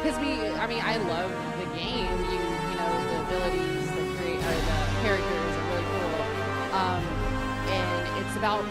because I mean, I love the game. You know, the abilities, the characters are really cool. And it's about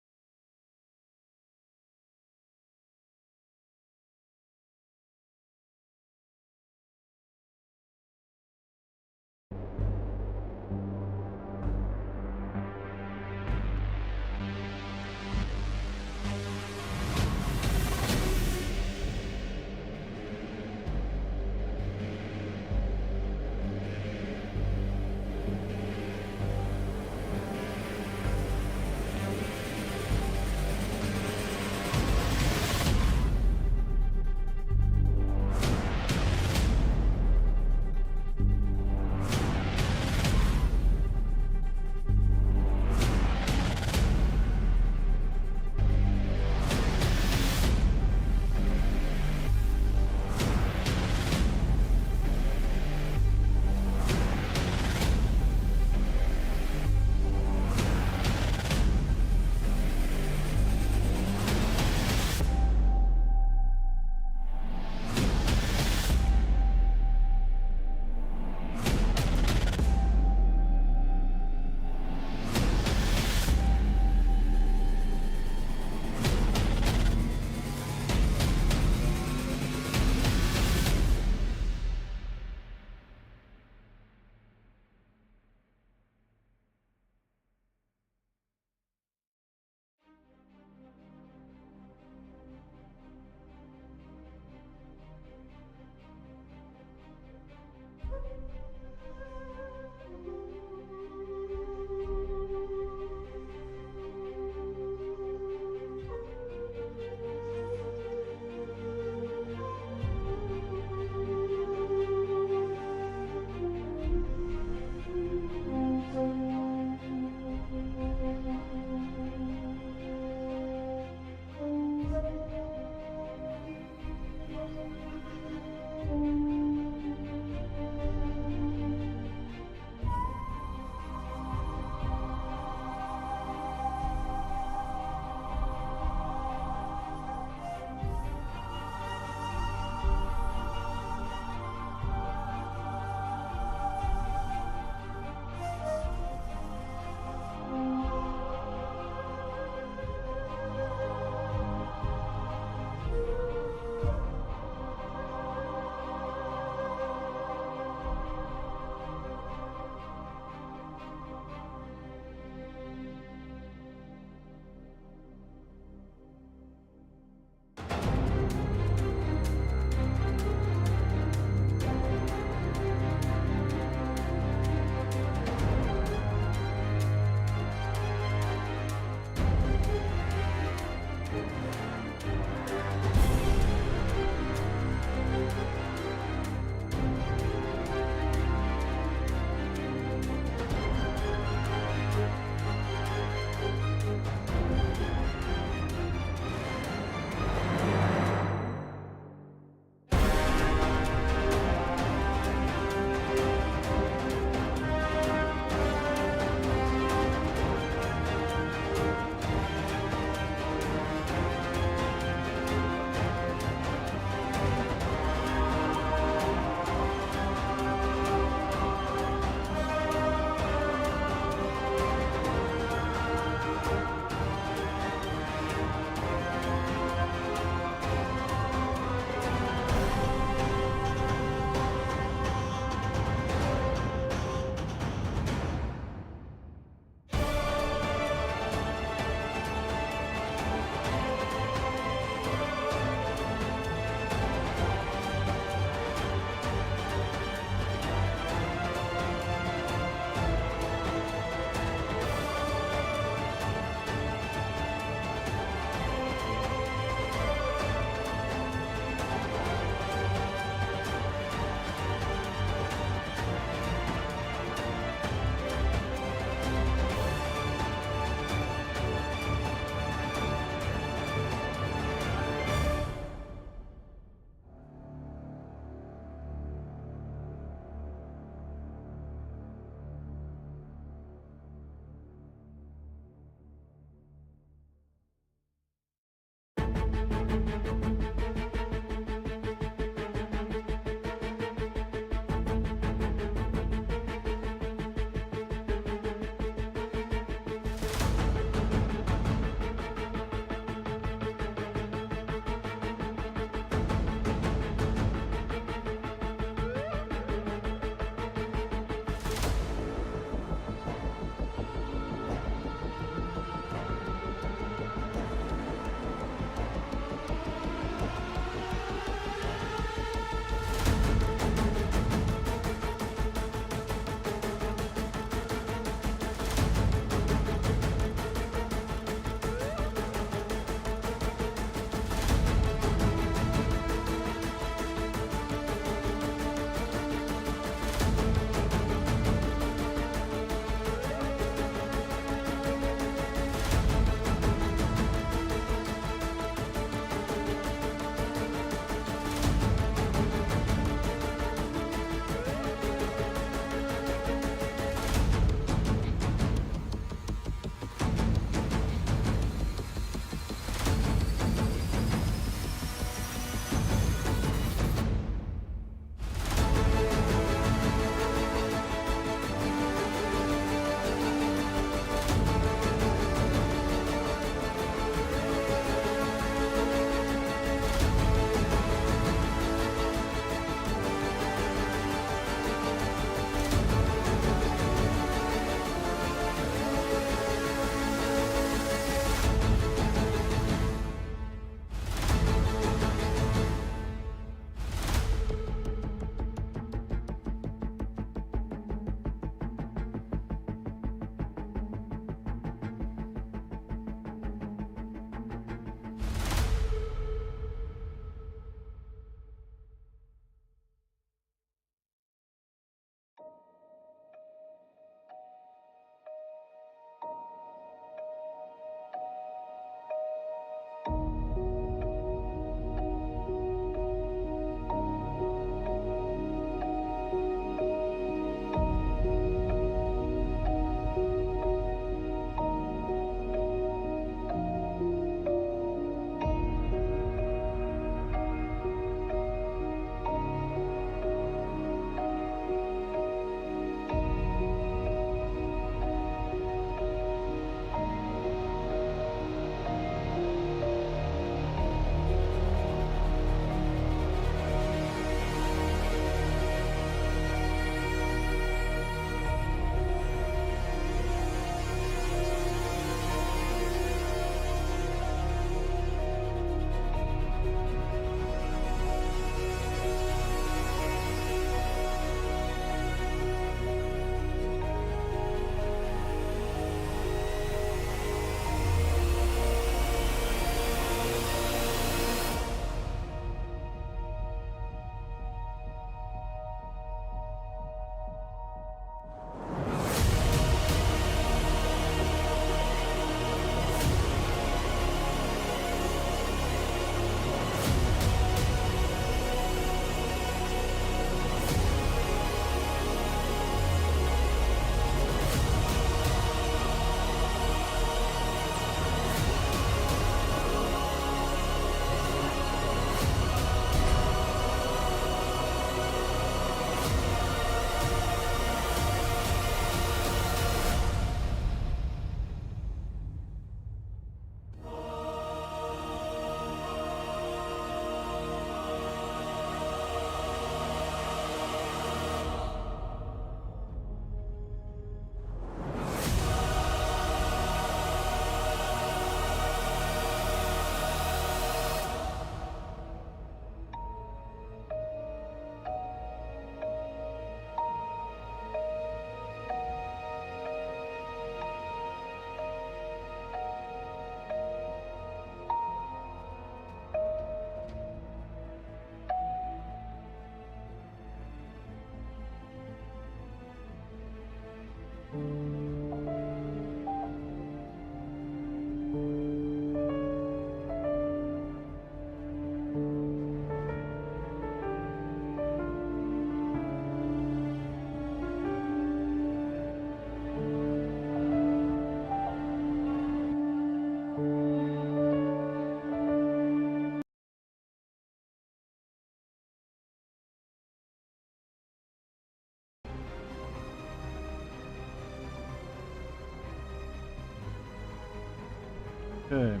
Okay.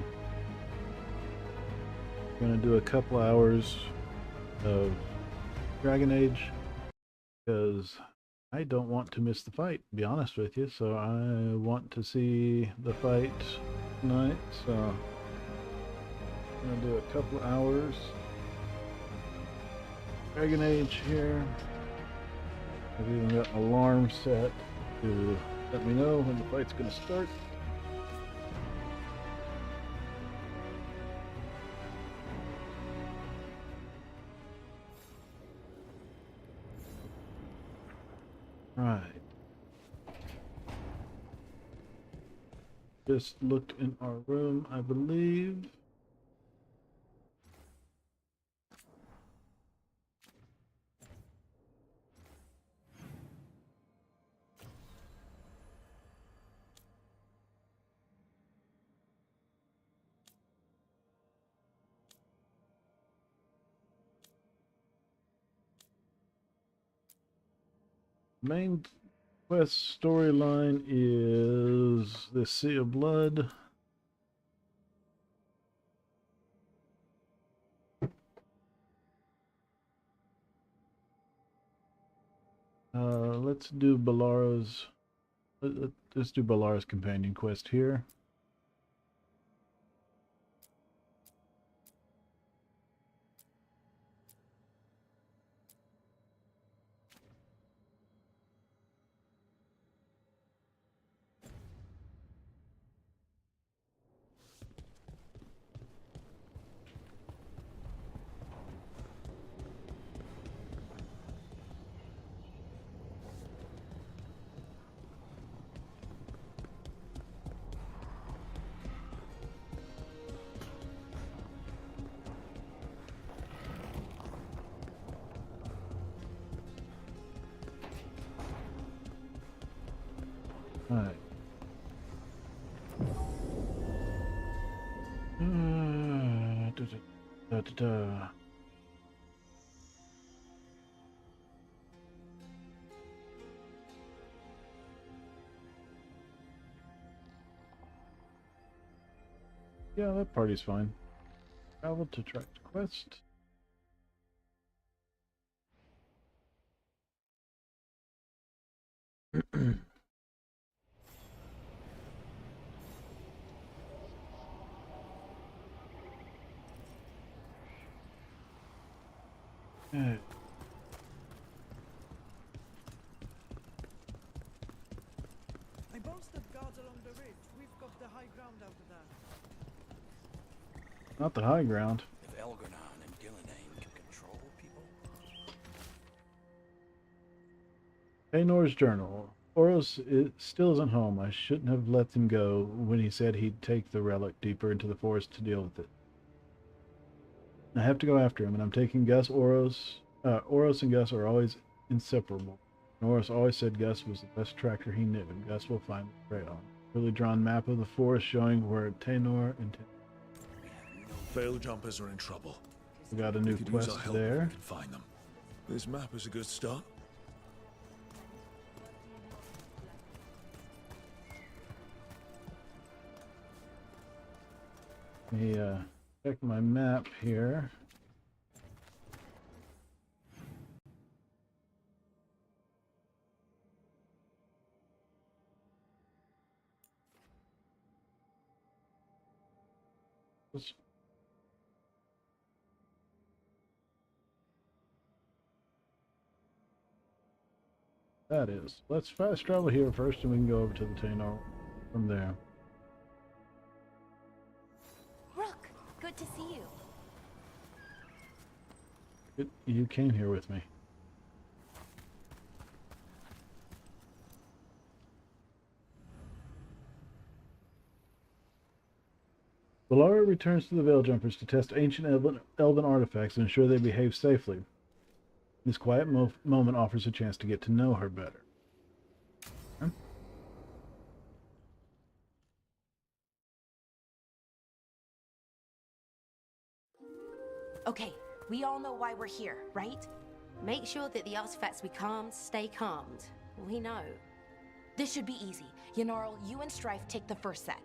Gonna do a couple hours of Dragon Age because I don't want to miss the fight, to be honest with you. So I want to see the fight tonight. So I'm gonna do a couple hours Dragon Age here. I've even got an alarm set to let me know when the fight's gonna start. Right. Just looked in our room, I believe. Main quest storyline is the Sea of Blood. Let's do Balara's. Let's do Balara's companion quest here. All right. Da, da, da. Yeah, that party's fine. Travel to track the quest. Okay. I posted guards along the ridge. We've got the high ground out of there. Not the high ground. If Elgarnan and Gillinane can control people. Aenor's journal. Oros still isn't home. I shouldn't have let him go when he said he'd take the relic deeper into the forest to deal with it. I have to go after him, and I'm taking Gus. Oros and Gus are always inseparable. Oros always said Gus was the best tracker he knew, and Gus will find the trail. Really drawn map of the forest showing where Tainor and Veil jumpers are in trouble. we got a new We could use our quest help if there. we can find them. This map is a good start. Let me check my map here. That is. Let's fast travel here first, and we can go over to the Tainor from there. Rook, good to see you. You came here with me. Valara returns to the Veil Jumpers to test ancient elven artifacts and ensure they behave safely. This quiet moment offers a chance to get to know her better. Huh? Okay, we all know why we're here, right? Make sure that the artifacts we calmed stay calmed. We know. This should be easy. Yanarl, you and Strife take the first set.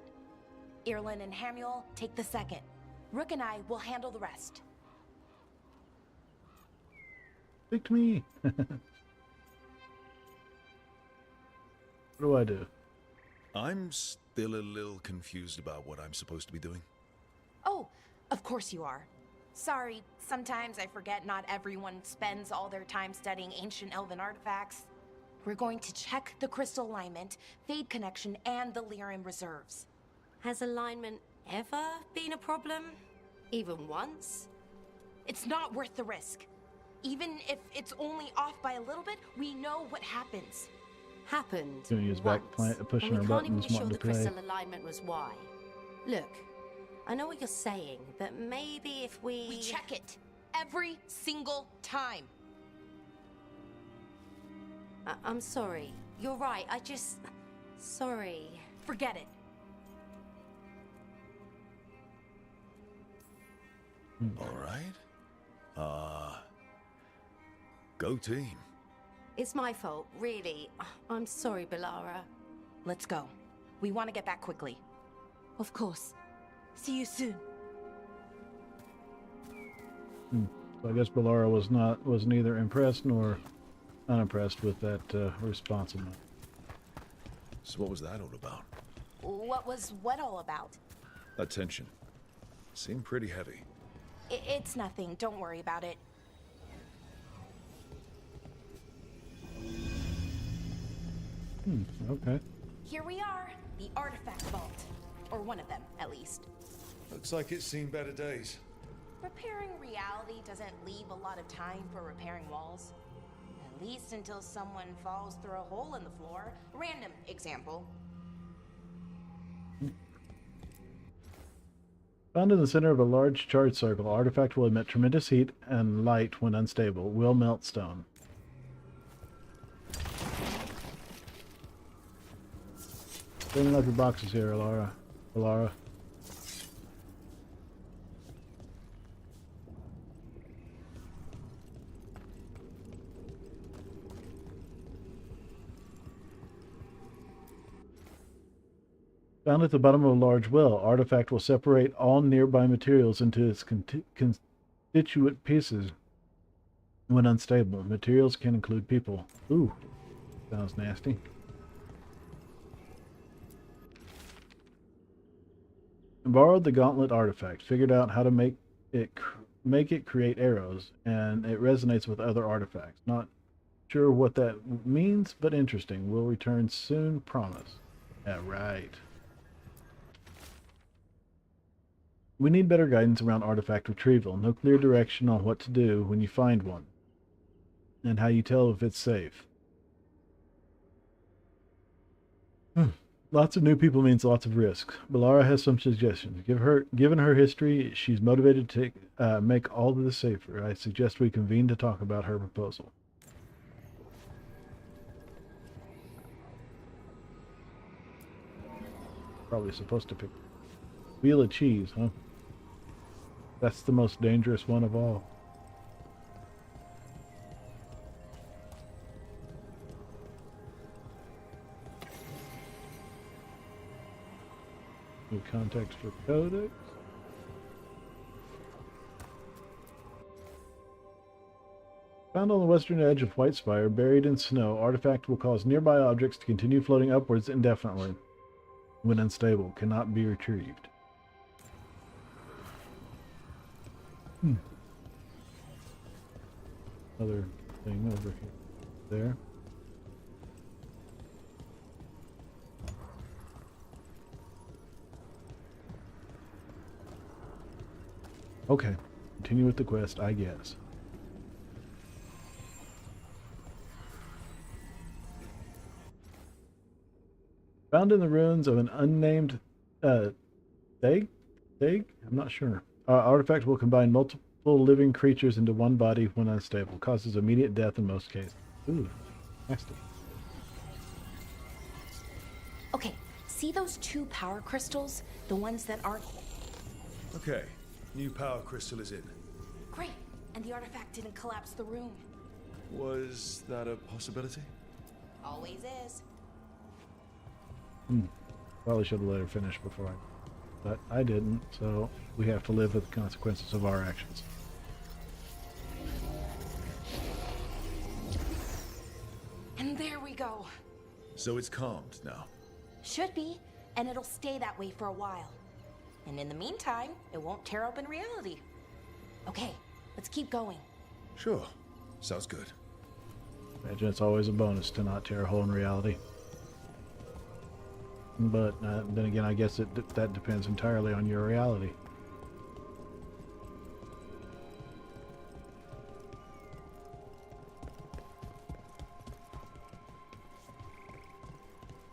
Irlin and Hamuel take the second. Rook and I will handle the rest. Speak to me. What do I do? I'm still a little confused about what I'm supposed to be doing. Oh, of course you are. Sorry, sometimes I forget not everyone spends all their time studying ancient elven artifacts. We're going to check the crystal alignment, fade connection, and the Lyran reserves. Has alignment ever been a problem? Even once? It's not worth the risk. Even if it's only off by a little bit, we know what happens. Happened Gonna use back once, pushing and her we can't even buttons, be sure wanting the to play. crystal alignment was why. Look, I know what you're saying, but maybe if We check it every single time. I'm sorry. You're right. Sorry. Forget it. All right. Go team. It's my fault, really. I'm sorry, Balara. Let's go. We want to get back quickly. Of course. See you soon. So I guess Balara was neither impressed nor unimpressed with that responsiveness. So what was that all about? What was what all about? That tension. Seemed pretty heavy. It's nothing. Don't worry about it. Okay. Here we are, the artifact vault. Or one of them, at least. Looks like it's seen better days. Repairing reality doesn't leave a lot of time for repairing walls. At least until someone falls through a hole in the floor. Random example. Found in the center of a large charged circle, artifact will emit tremendous heat and light when unstable. Will melt stone. Bringing up your boxes here, Alara. Found at the bottom of a large well, artifact will separate all nearby materials into its constituent pieces when unstable. Materials can include people. Ooh, sounds nasty. Borrowed the gauntlet artifact, figured out how to make it create arrows, and it resonates with other artifacts. Not sure what that means, but interesting. Will return soon, promise. Yeah, right. We need better guidance around artifact retrieval. No clear direction on what to do when you find one, and how you tell if it's safe. Lots of new people means lots of risks. Balara has some suggestions. Given her history, she's motivated to make all of this safer. I suggest we convene to talk about her proposal. Probably supposed to pick wheel of cheese, huh? That's the most dangerous one of all. New context for Codex. Found on the western edge of White Spire, buried in snow, artifact will cause nearby objects to continue floating upwards indefinitely. When unstable, cannot be retrieved. Other thing over here. There. Okay, continue with the quest, I guess. Found in the ruins of an unnamed Theg? I'm not sure. Artifact will combine multiple living creatures into one body when unstable. Causes immediate death in most cases. Ooh, nasty. Okay, see those two power crystals? The ones that aren't... Okay, new power crystal is in. Great, and the artifact didn't collapse the room. Was that a possibility? Always is. Probably should have let her finish before I but I didn't, so we have to live with the consequences of our actions. And there we go. So it's calmed now. Should be, and it'll stay that way for a while. And in the meantime, it won't tear open reality. Okay, let's keep going. Sure. Sounds good. Imagine it's always a bonus to not tear a hole in reality. But then again, I guess that depends entirely on your reality.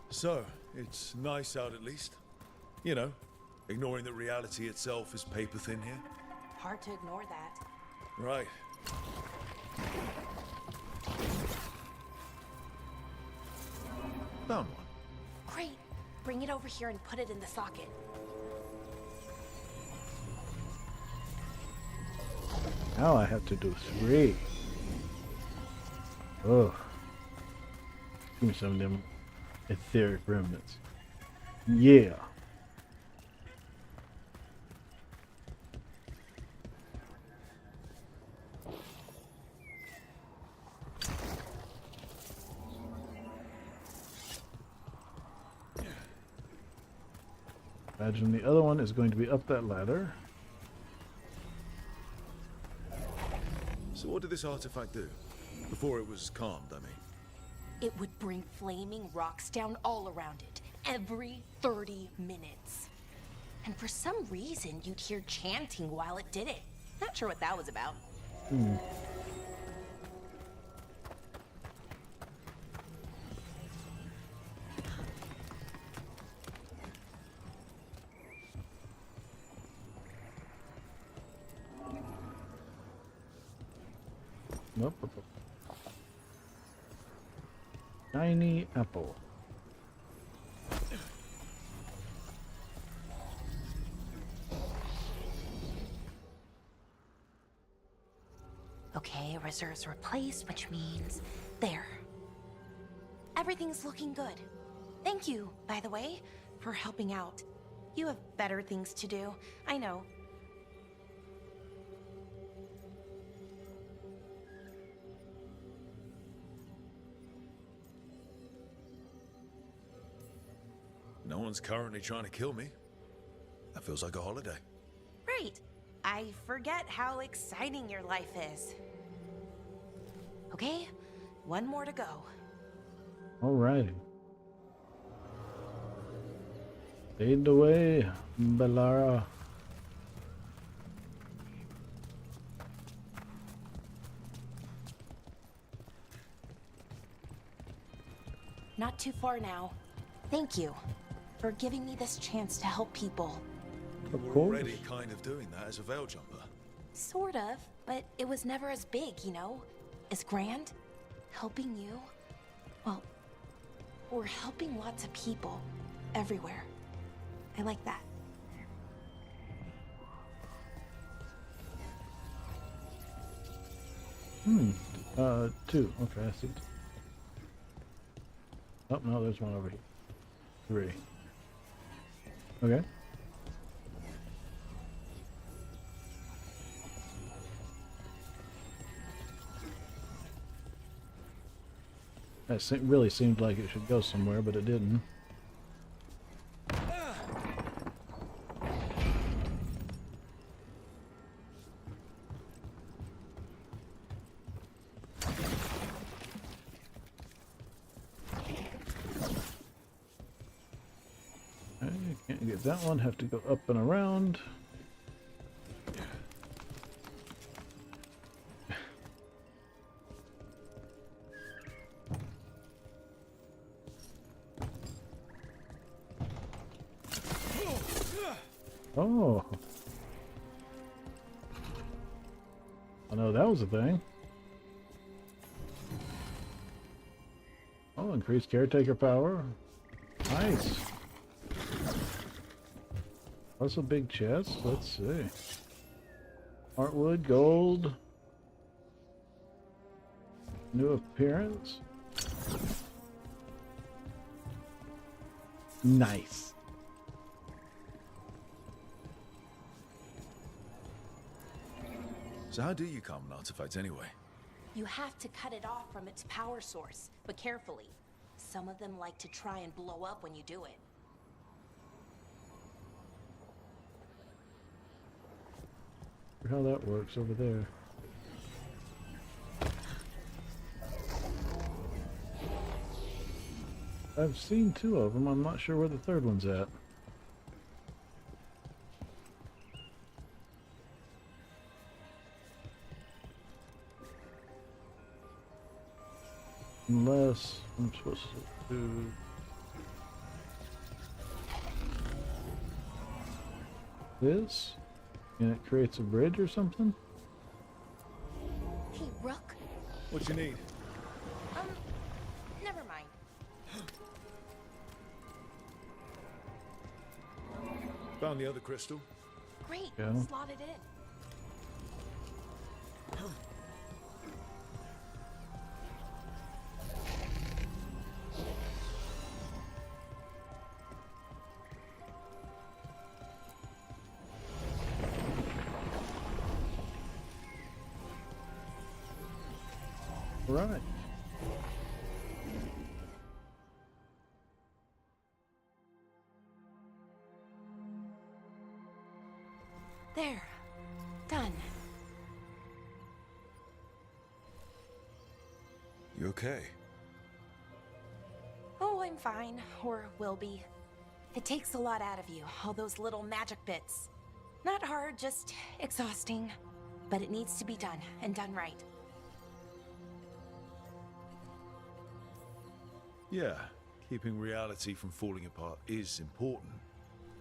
So, it's nice out at least. You know, ignoring that reality itself is paper thin here. Hard to ignore that. Right. Found one. Great. Bring it over here and put it in the socket. Now I have to do 3. Oh. Give me some of them etheric remnants. Yeah. Imagine the other one is going to be up that ladder. So what did this artifact do? Before it was calmed, I mean. It would bring flaming rocks down all around it, every 30 minutes. And for some reason, you'd hear chanting while it did it. Not sure what that was about. Nope. Shiny apple. Okay, reserves replaced, which means there. Everything's looking good. Thank you, by the way, for helping out. You have better things to do, I know. No one's currently trying to kill me. That feels like a holiday. Right. I forget how exciting your life is. Okay, one more to go. Alrighty. Lead the way, Bellara. Not too far now. Thank you for giving me this chance to help people. Of We're course. already kind of doing that as a veil jumper. Sort of, but it was never as big, you know? As grand. Helping you. Well, we're helping lots of people. Everywhere. I like that. Two. Okay, I see. Oh, no, there's one over here. 3. Okay. That really seemed like it should go somewhere, but it didn't. Okay, can't get that one, have to go up and around. Oh. I know that was a thing. Oh, increased caretaker power. Nice. That's a big chest. Let's see. Heartwood, gold. New appearance. So how do you calm an artifact anyway? You have to cut it off from its power source, but carefully. Some of them like to try and blow up when you do it. How that works over there. I've seen two of them. I'm not sure where the third one's at. Unless I'm supposed to do... this? And it creates a bridge or something? Hey, Rook. What you need? Never mind. Found the other crystal. Great, Yeah. slot it in. Right. There. Done. You okay? Oh, I'm fine. Or will be. It takes a lot out of you, all those little magic bits. Not hard, just exhausting. But it needs to be done, and done right. Yeah, keeping reality from falling apart is important.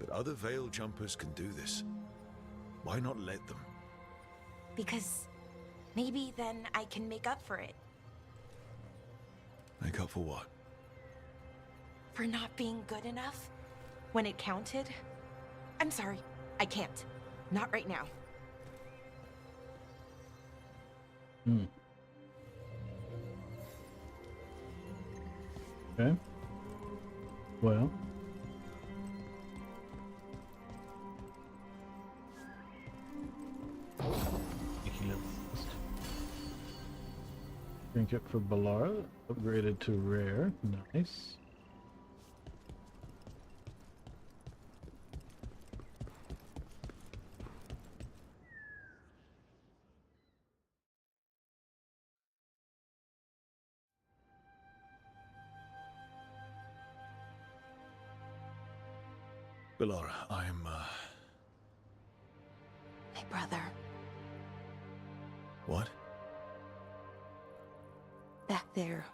But other veil jumpers can do this. Why not let them? Because maybe then I can make up for it. Make up for what? For not being good enough when it counted. I'm sorry, I can't. Not right now. Okay. Well. Trinket for Balara, upgraded to rare. Nice. Balara, I'm, My brother. What? Back there.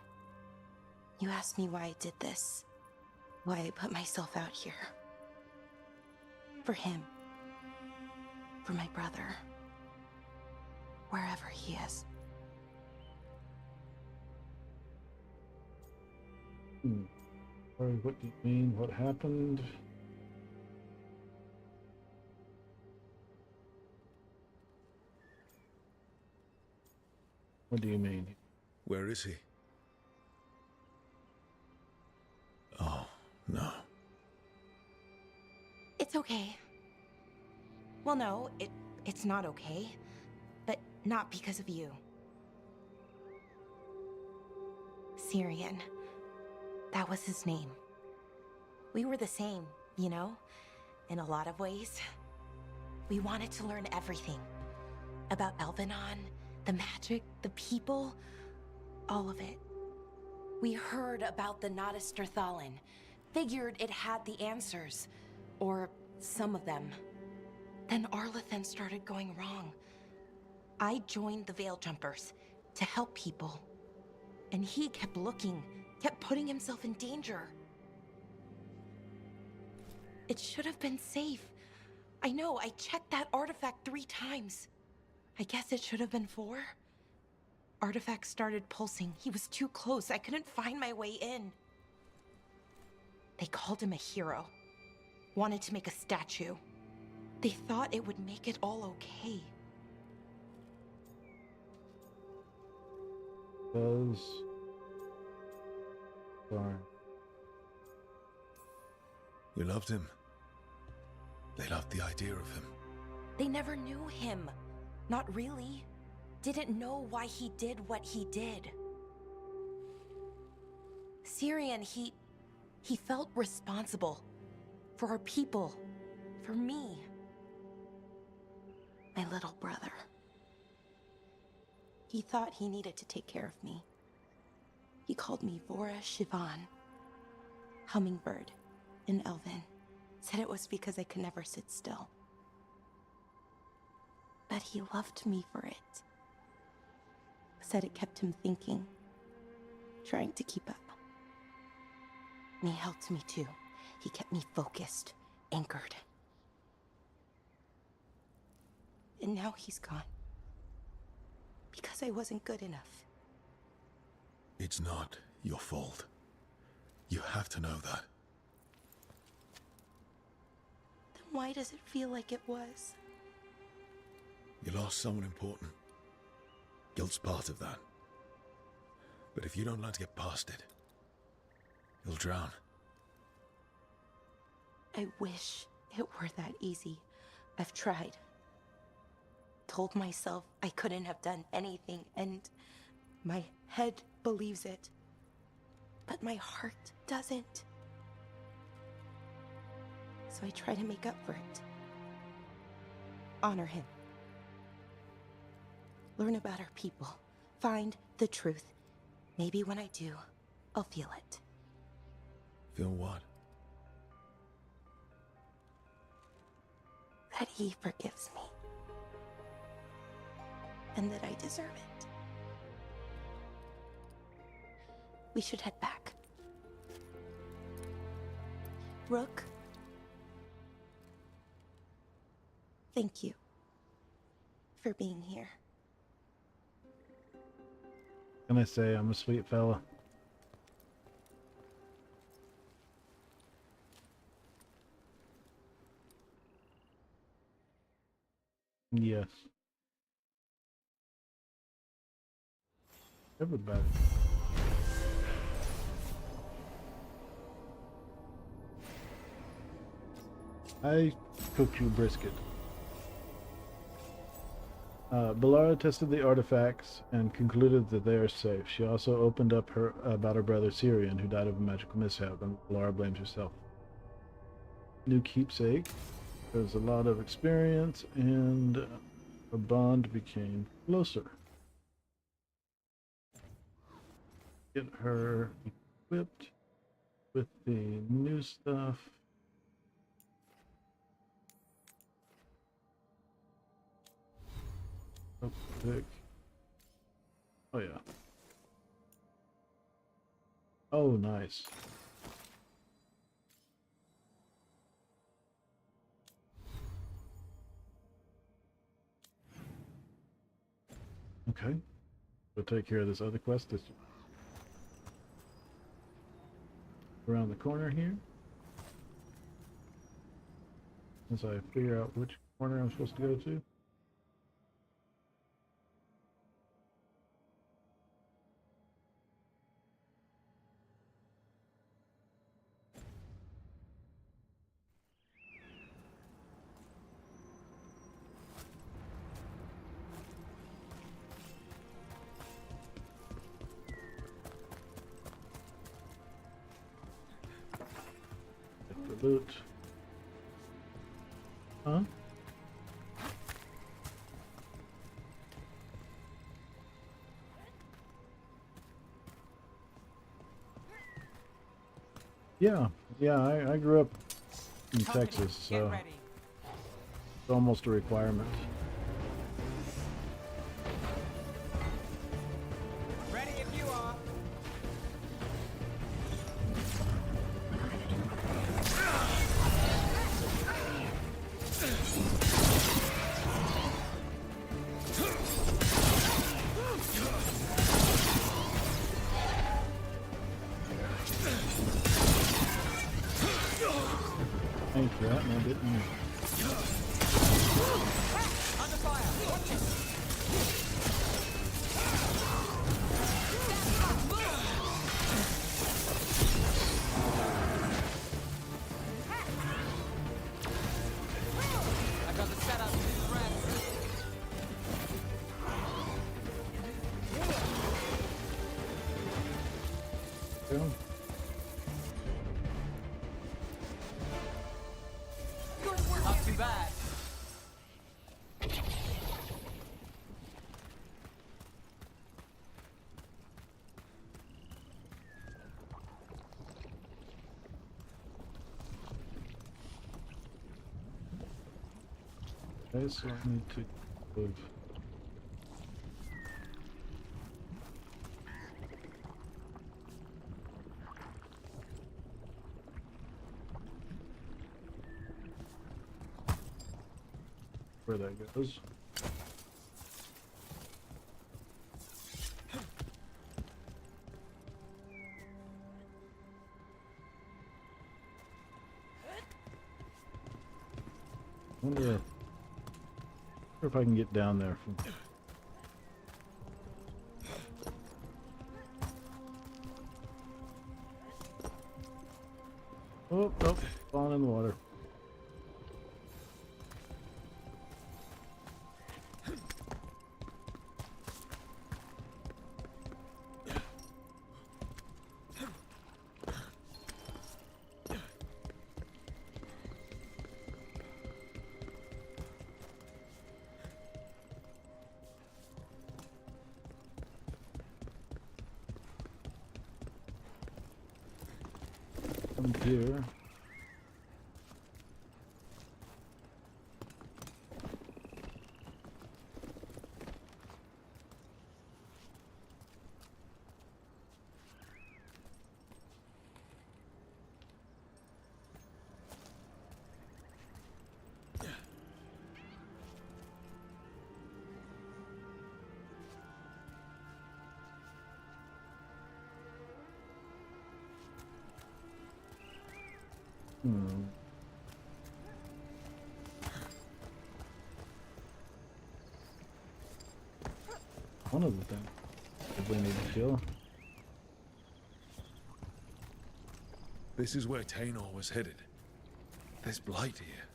You asked me why I did this. Why I put myself out here. For him. For my brother. Wherever he is. Sorry, what do you mean? What happened? What do you mean? Where is he? Oh, no. It's okay. Well, no, it's not okay. But not because of you. Syrian. That was his name. We were the same, you know? In a lot of ways. We wanted to learn everything. About Elvenon, the magic, the people, all of it. We heard about the Notister Thalin, figured it had the answers, or some of them. Then Arlathan started going wrong. I joined the Veil Jumpers to help people. And he kept looking, kept putting himself in danger. It should have been safe. I know, I checked that artifact 3 times. I guess it should have been 4. Artifact started pulsing. He was too close. I couldn't find my way in. They called him a hero. Wanted to make a statue. They thought it would make it all okay. Sorry. You loved him. They loved the idea of him. They never knew him. Not really. didn't know why he did what he did. Syrian, he felt responsible for our people, for me, my little brother. He thought he needed to take care of me. He called me Vora Shivan, hummingbird in Elven. Said it was because I could never sit still. But he loved me for it. Said it kept him thinking, trying to keep up. And he helped me too. He kept me focused, anchored. And now he's gone. Because I wasn't good enough. It's not your fault. You have to know that. Then why does it feel like it was? You lost someone important. Guilt's part of that. But if you don't learn to get past it, you'll drown. I wish it were that easy. I've tried. Told myself I couldn't have done anything, and my head believes it. But my heart doesn't. So I try to make up for it. Honor him. Learn about our people. Find the truth. Maybe when I do, I'll feel it. Feel what? That he forgives me. And that I deserve it. We should head back. Rook. Thank you for being here. Can I say I'm a sweet fella? Yes. Everybody. I cooked you brisket. Balara tested the artifacts and concluded that they are safe. She also opened up about her brother Syrian, who died of a magical mishap, and Balara blames herself. New keepsake. There's a lot of experience, and a bond became closer. Get her equipped with the new stuff. Oh, pick. Oh yeah. Oh, nice. Okay. We'll take care of this other quest that's around the corner here. As I figure out which corner I'm supposed to go to. Loot. Huh? Yeah, I grew up in Texas, so it's almost a requirement. Ready if you are. Thank you, that one didn't. Under fire. Watch it. I got the setup. Okay, so I need to move. Where that goes. Wonder if I can get down there from. Oh, nope, falling in the water. Come here. Hmm. One of the things we need to kill. This is where Tainor was headed. There's blight here.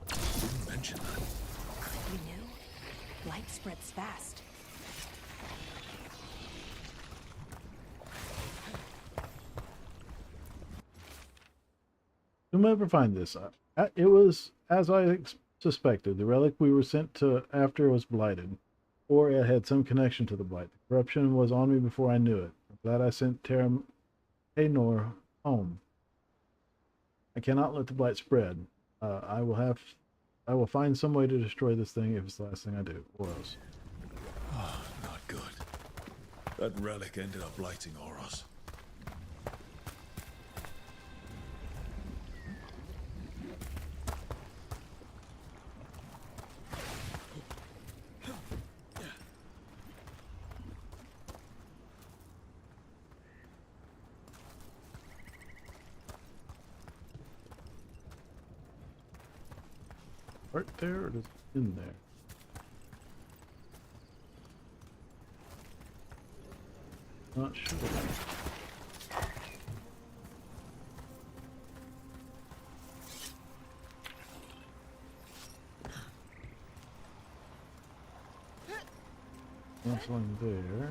Didn't mention that. You knew? Light spreads fast. Whomever find this, it was as I suspected. The relic we were sent to after was blighted, or it had some connection to the blight. The corruption was on me before I knew it. I'm glad I sent Tainor home. I cannot let the blight spread. I will find some way to destroy this thing if it's the last thing I do, or else. Oh, not good. That relic ended up blighting Oros. Right there, or is it in there? Not sure. That's one there.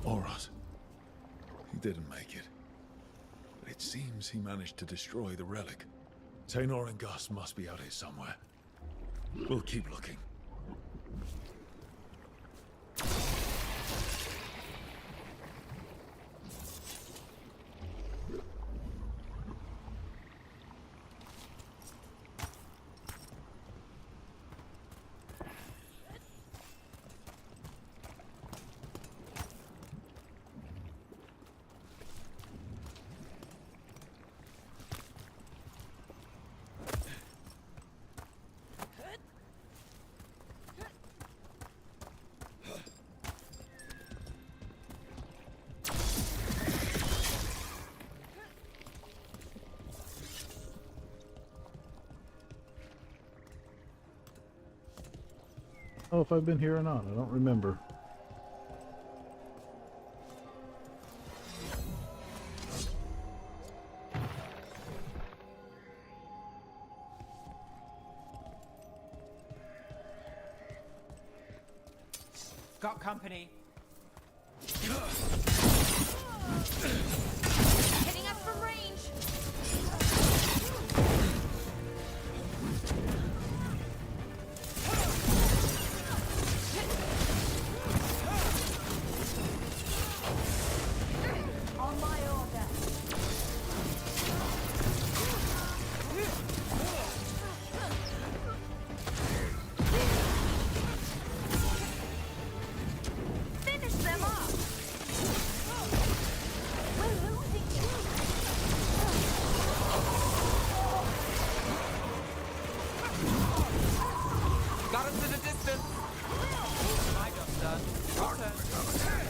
Oros. He didn't make it. But it seems he managed to destroy the relic. Tainor and Gus must be out here somewhere. We'll keep looking. Oh, if I've been here or not, I don't remember. Got company. Hitting us from range. On my order. Finish them off. We're losing you. Got us at a distance. My job's done. Your turn.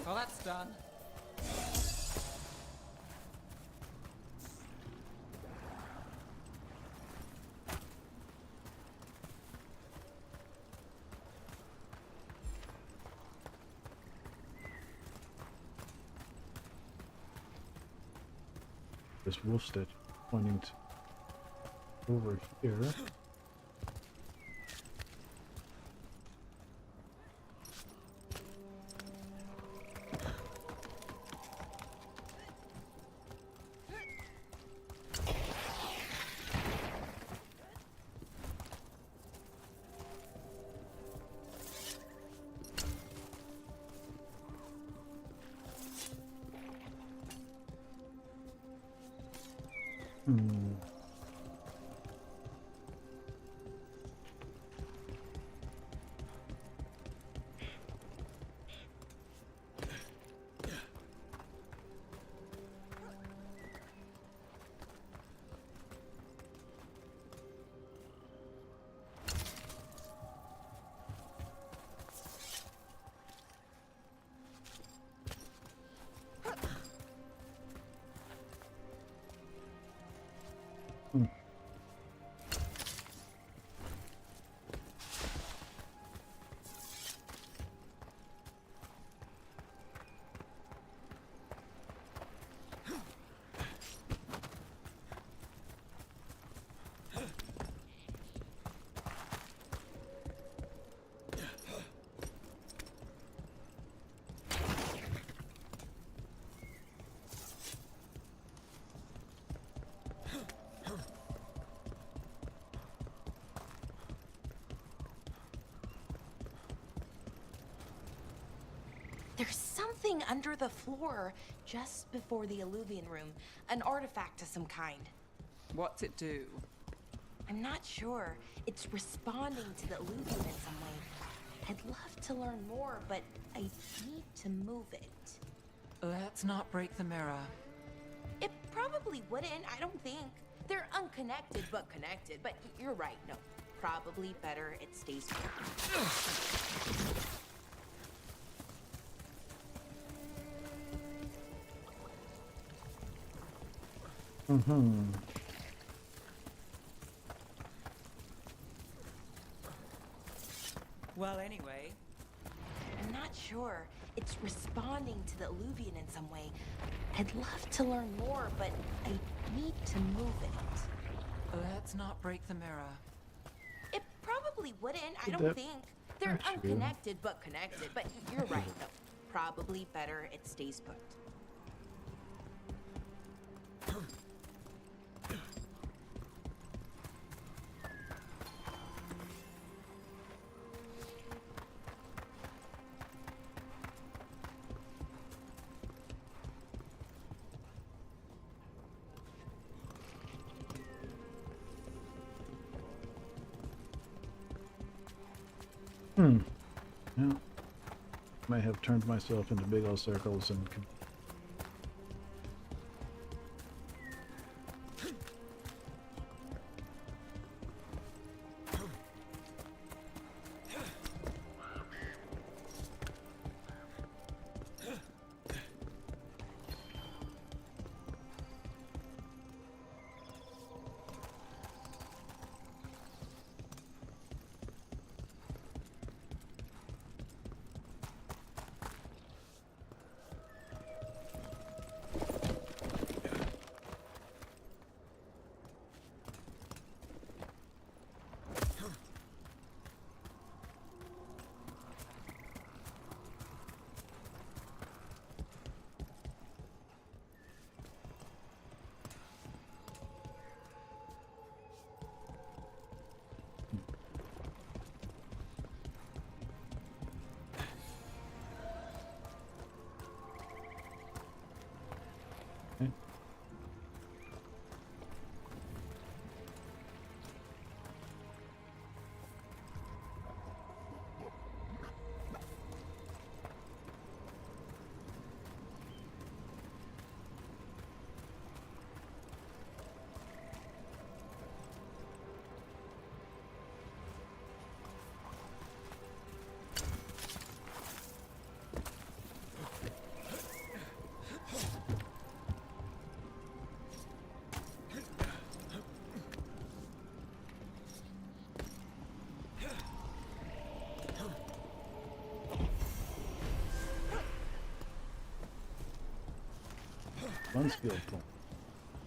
Well, that's done. This wolf stitch pointing over here. There's something under the floor just before the Illuvian room. An artifact of some kind. What's it do? I'm not sure. It's responding to the Illuvian in some way. I'd love to learn more, but I need to move it. Let's not break the mirror. It probably wouldn't, I don't think. They're unconnected but connected, but you're right, no. Probably better it stays here. Well, anyway. I'm not sure. It's responding to the Illuvian in some way. I'd love to learn more, but I need to move it. Let's not break the mirror. It probably wouldn't, I Did don't that think. They're touch you? unconnected but connected, but you're right, no. Probably better it stays put. Yeah. May have turned myself into big old circles and One skill point.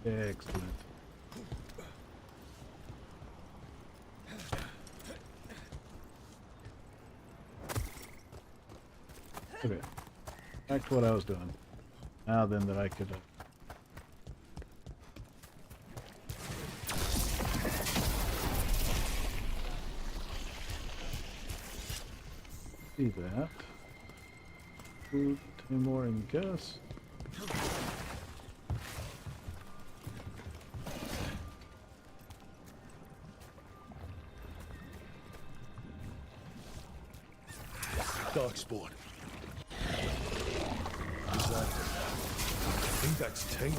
Excellent. Okay. Back to what I was doing. Now then that I could... see that. Food, 10 more and gas. Darkspawn. Is that? I think that's Taint.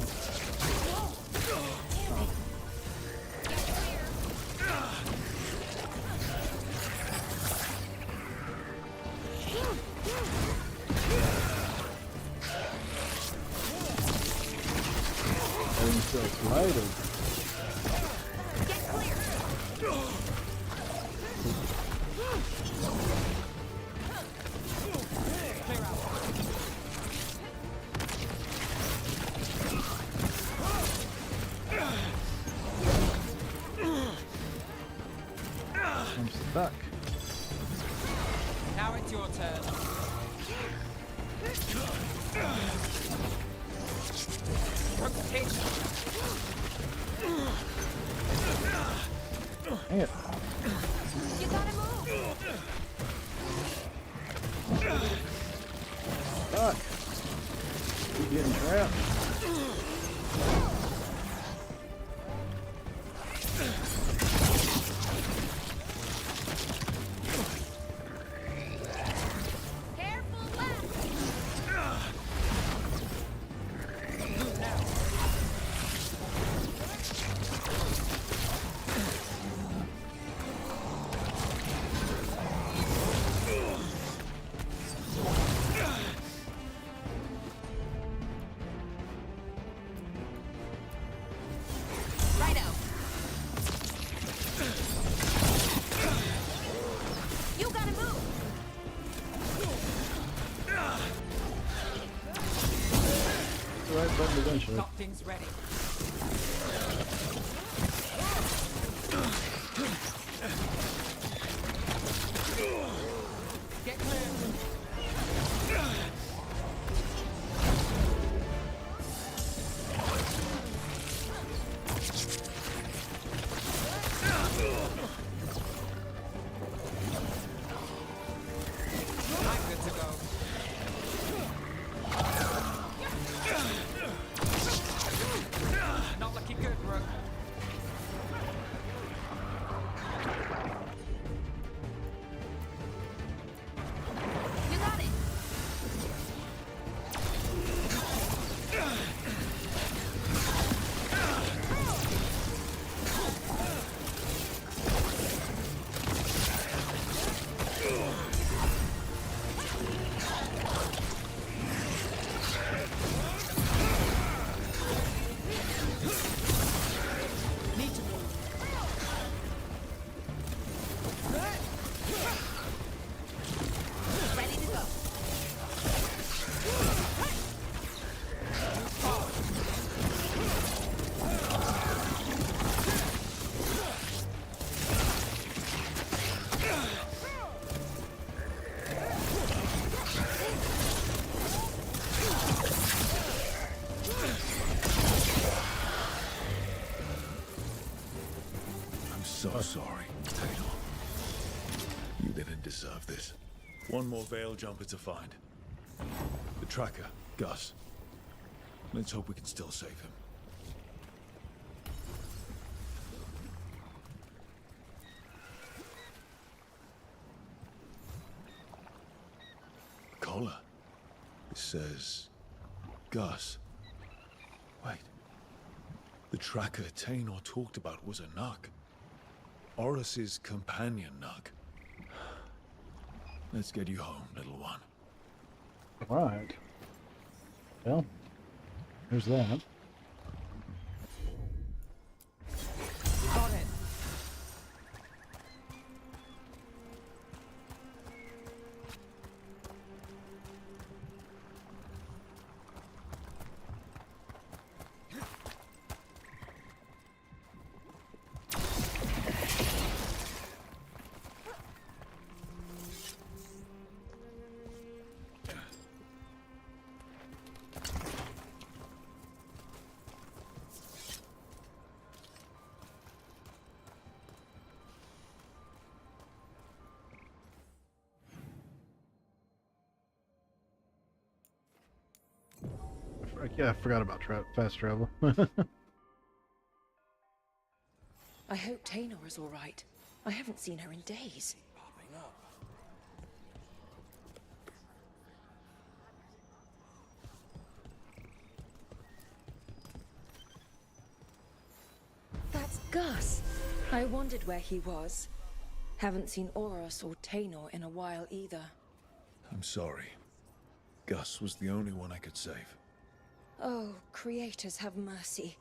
It's lighter. Get clear! Comes the duck. Now it's your turn. Rotation. Dang it. You gotta move! Duck. Keep getting trapped. Careful left! Righto. You gotta move! It's the right button eventually. Got things ready. Get clear. I'm good to go. Not looking good, Rook. You got it! Need to move. Ready to go. I'm so sorry, Taylor. You didn't deserve this. One more Veil jumper to find. The tracker, Gus. Let's hope we can still save him. Collar. It says... Gus. Wait. The tracker Taynor talked about was a Nug. Horus's companion Nug. Let's get you home, little one. Right. Well, there's that. Got it. Yeah, I forgot about fast travel. I hope Taynor is all right. I haven't seen her in days. Popping up. That's Gus. I wondered where he was. Haven't seen Oros or Taynor in a while either. I'm sorry. Gus was the only one I could save. Oh, creators have mercy.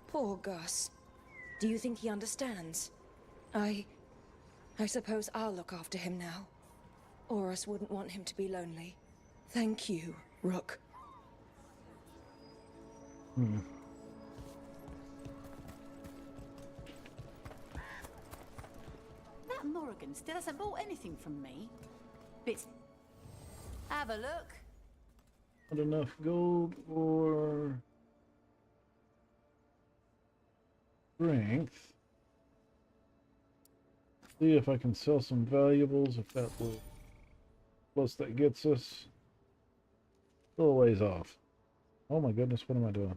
Poor Gus. Do you think he understands? I suppose I'll look after him now. Oros wouldn't want him to be lonely. Thank you, Rook. That Morrigan still hasn't bought anything from me. Bits. Have a look. Not enough gold or strength. See if I can sell some valuables, if that will plus that gets us still a ways off. Oh my goodness, what am I doing?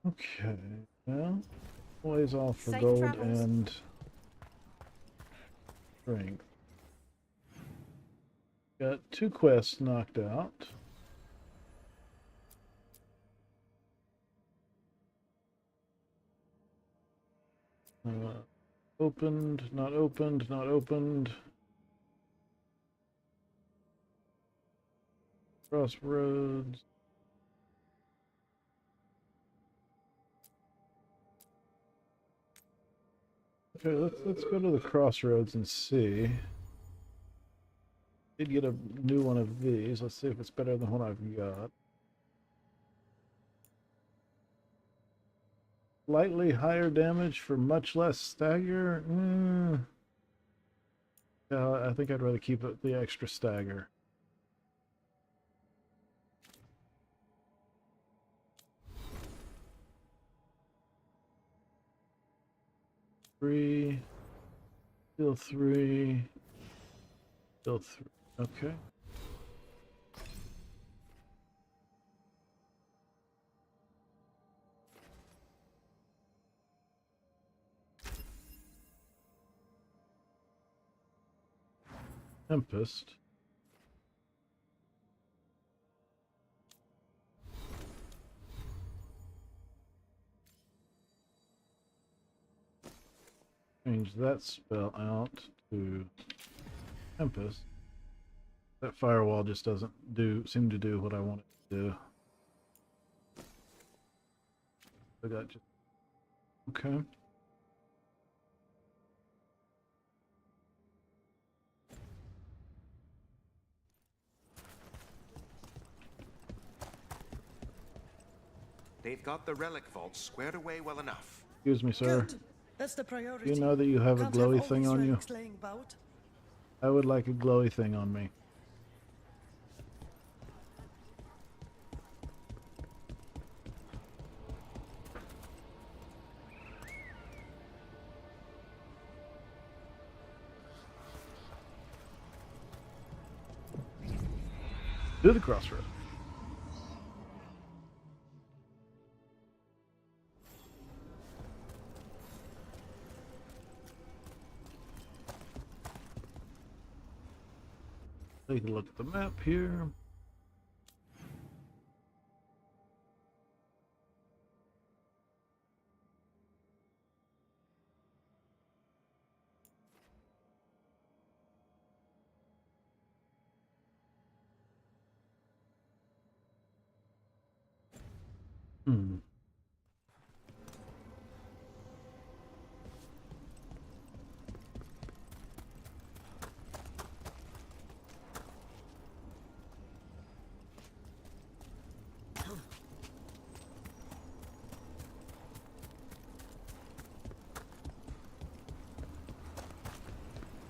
Okay, well, ways off for Safe gold travels. and strength. Got 2 quests knocked out. Opened, not opened, not opened. Crossroads. Okay, let's go to the crossroads and see. Did get a new one of these. Let's see if it's better than what I've got. Slightly higher damage for much less stagger. Yeah, I think I'd rather keep it the extra stagger. Three, still 3, still 3. Okay. Tempest. Change that spell out to Tempest. That firewall just doesn't seem to do what I want it to do. So that just okay. They've got the relic vault squared away well enough. Excuse me, sir. Good. That's the priority. Do you know that you have a Can't glowy all thing these on you? relics laying about. I would like a glowy thing on me. To the crossroad. Take a look at the map here.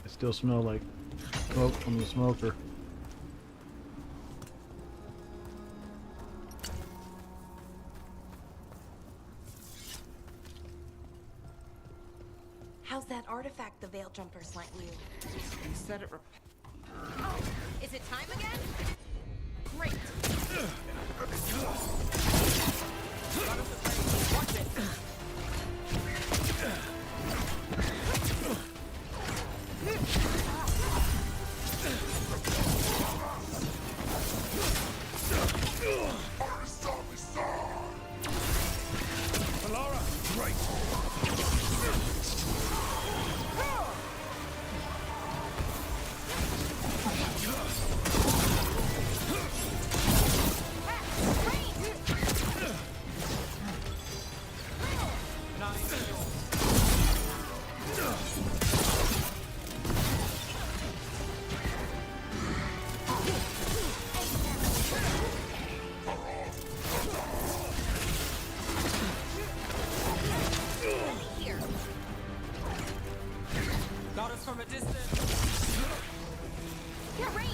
I still smell like smoke from the smoker. How's that artifact the Veil Jumpers lent you? He said it Is it time again? Great. Watch it. Laura, great. Got us from a distance. Your range.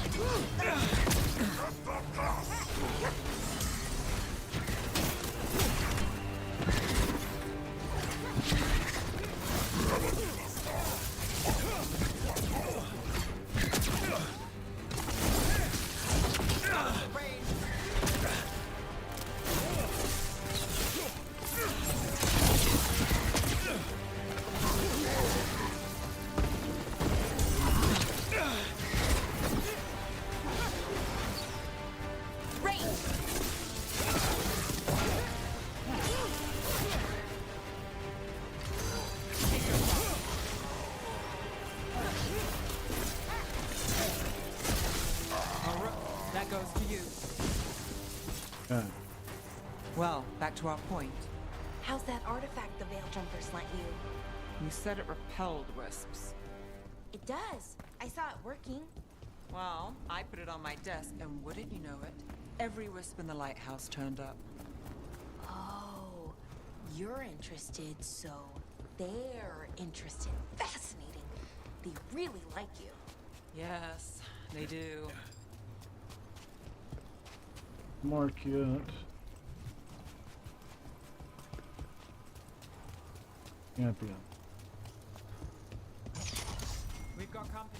That goes to you. Well, back to our point. How's that artifact the Veil Jumpers lent you? You said it repelled wisps. It does. I saw it working. Well, I put it on my desk, and wouldn't you know it, every wisp in the lighthouse turned up. Oh, you're interested, so they're interested. Fascinating. They really like you. Yes, they do. Mark yet. Champion. We've got company.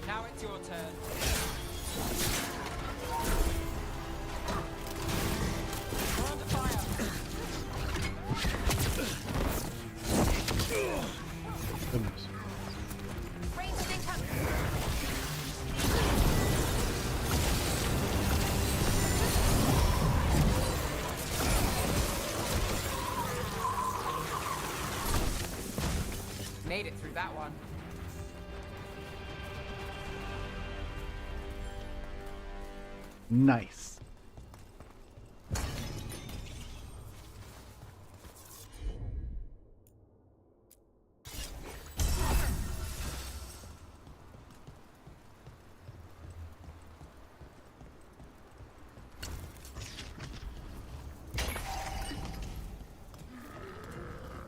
Now it's your turn. We're under fire. Goodness. Range incoming. Made it through that one. Nice.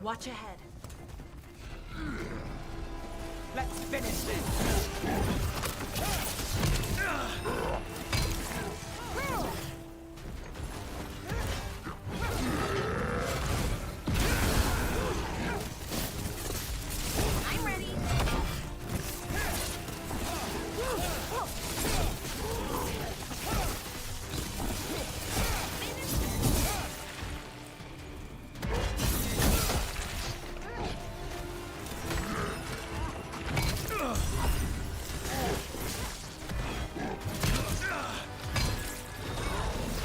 Watch ahead. Let's finish this. I'm ready.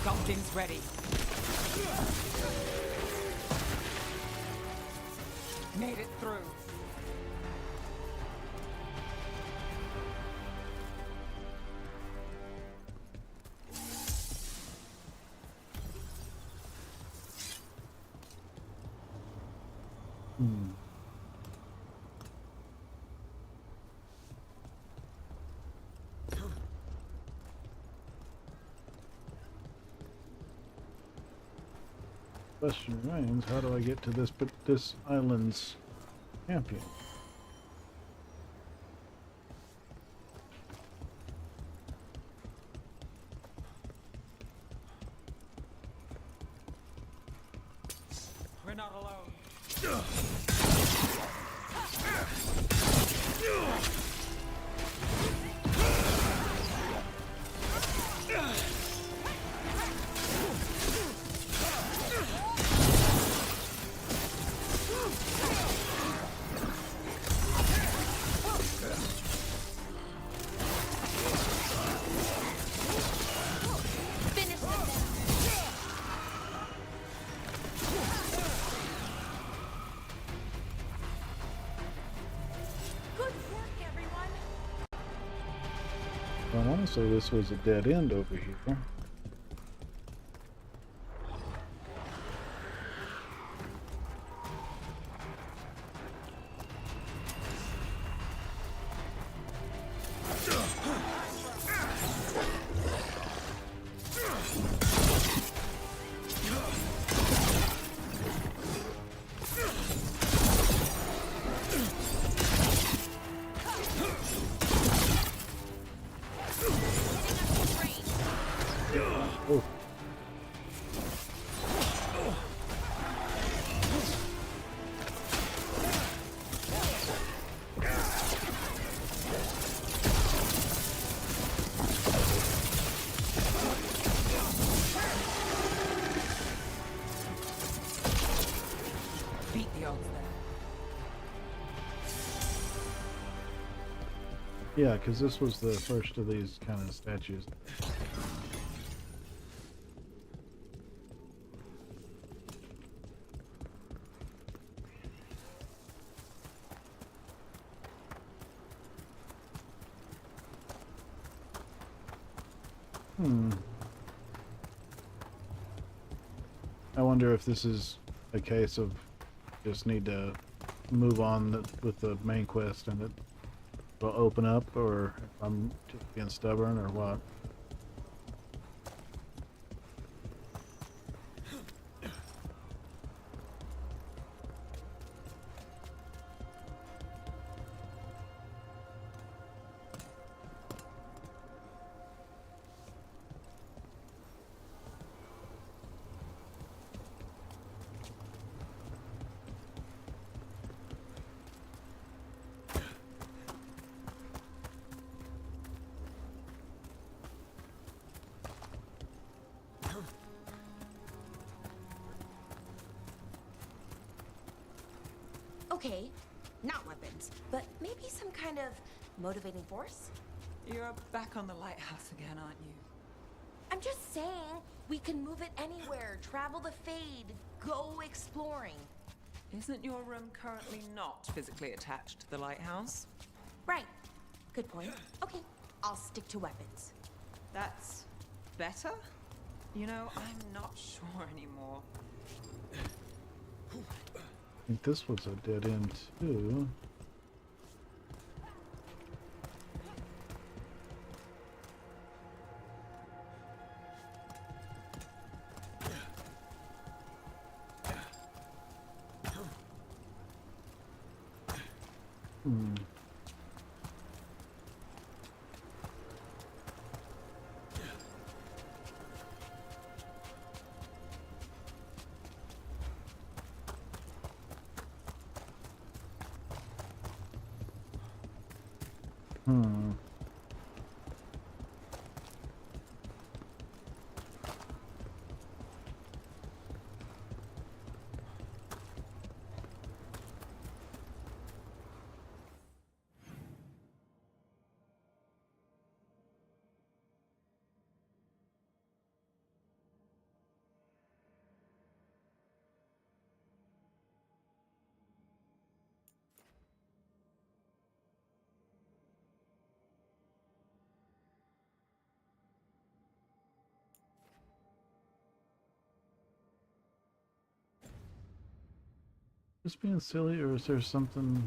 Something's ready. Made it through. Hmm. Question remains, how do I get to this island's champion? We're not alone. Finish them now. Good work, everyone. I want to say this was a dead end over here. Oh. Beat the odds there. Yeah, because this was the first of these kind of statues. I wonder if this is a case of just need to move on with the main quest and it will open up, or if I'm just being stubborn or what. Okay, not weapons, but maybe some kind of motivating force? You're back on the lighthouse again, aren't you? I'm just saying, we can move it anywhere, travel the Fade, go exploring. Isn't your room currently not physically attached to the lighthouse? Right. Good point. Okay, I'll stick to weapons. That's better? You know, I'm not sure anymore. I think this was a dead end too. Hmm. Hmm. Just being silly, or is there something?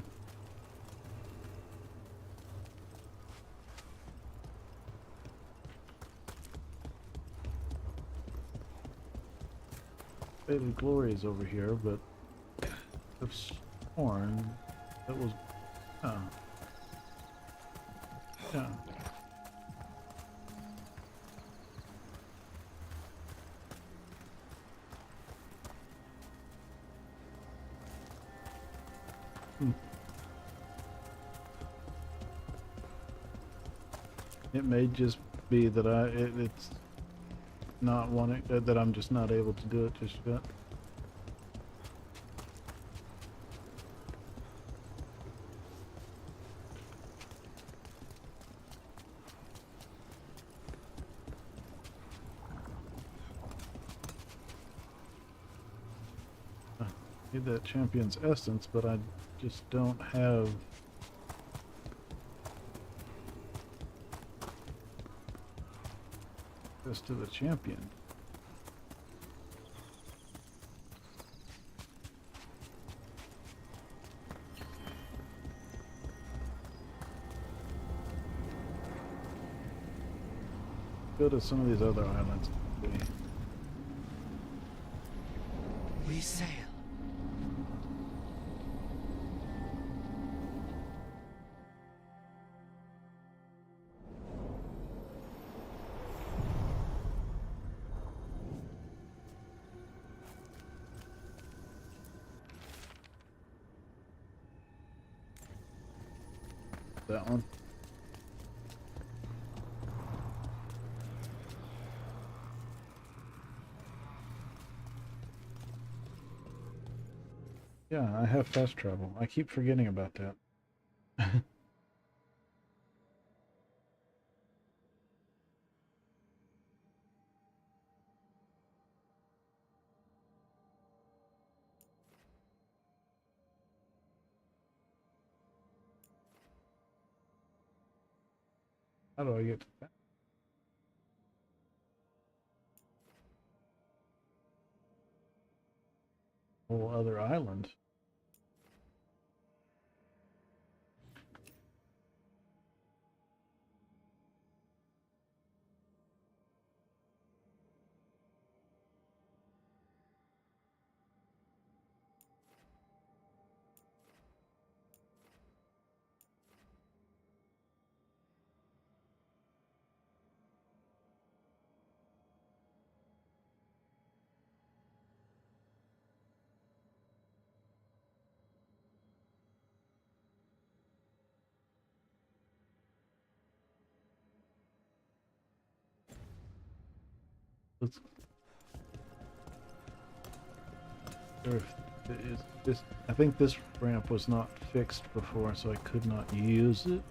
Faded Glory is over here, but I've sworn that was. Oh. Yeah. It may just be that it's not wanting that I'm just not able to do it just yet. I need that champion's essence, but I just don't have. To the champion. Go to some of these other islands. We sail. That one. Yeah, I have fast travel. I keep forgetting about that. How do I get to that? Whole other island. Let's. Or if is this, I think this ramp was not fixed before, so I could not use it.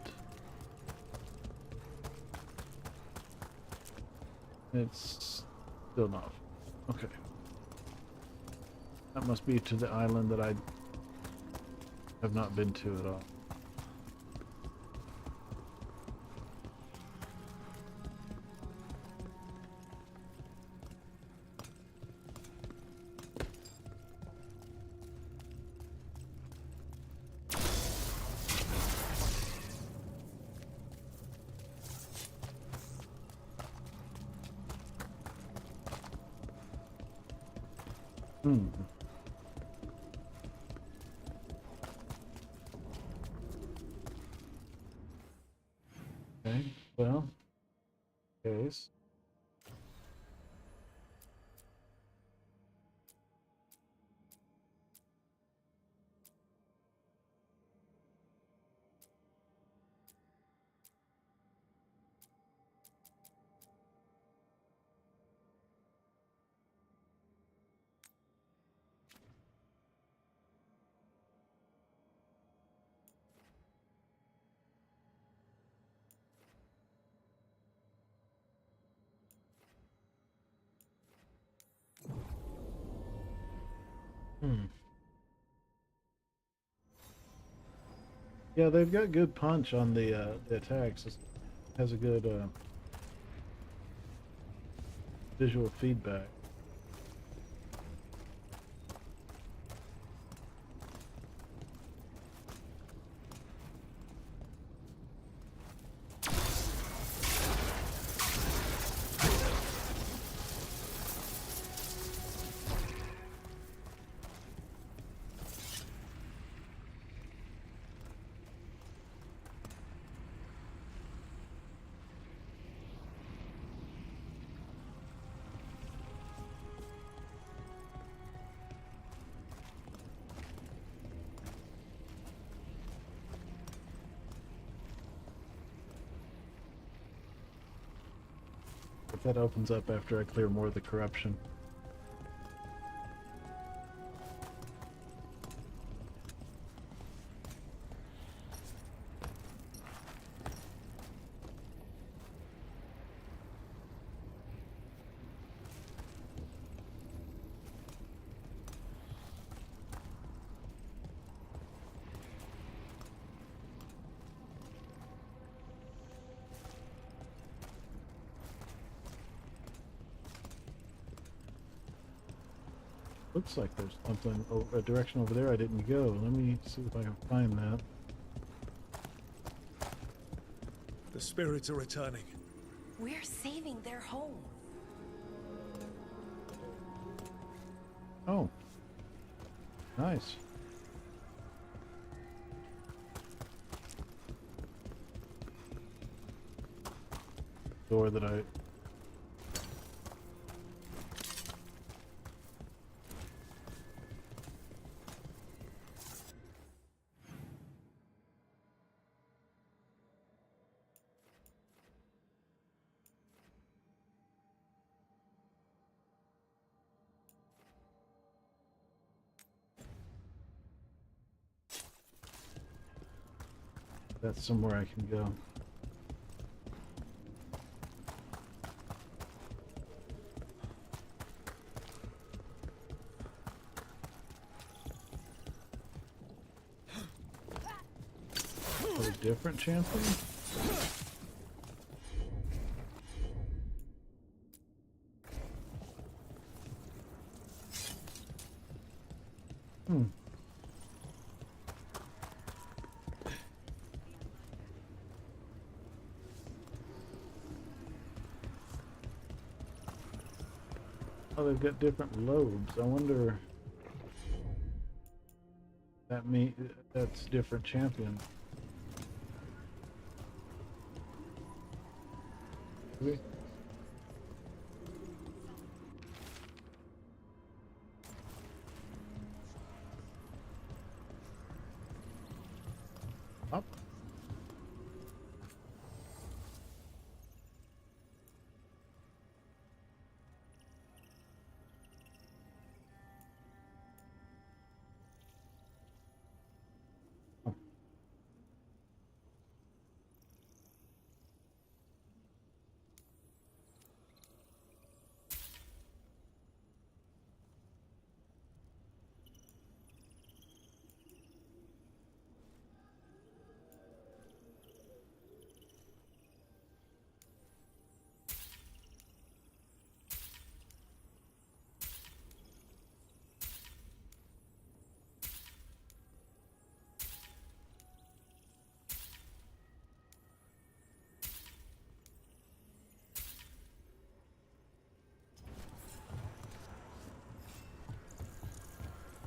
It's still not. Okay. That must be to the island that I have not been to at all. Okay, well, case. Yeah, they've got good punch on the attacks. It has a good visual feedback. That opens up after I clear more of the corruption. Looks like there's something, a direction over there I didn't go. Let me see if I can find that. The spirits are returning. We're saving their home. Oh. Nice. Door that I... That's somewhere I can go. A different champion? Oh, they've got different lobes. I wonder that's different champion. Maybe? Up.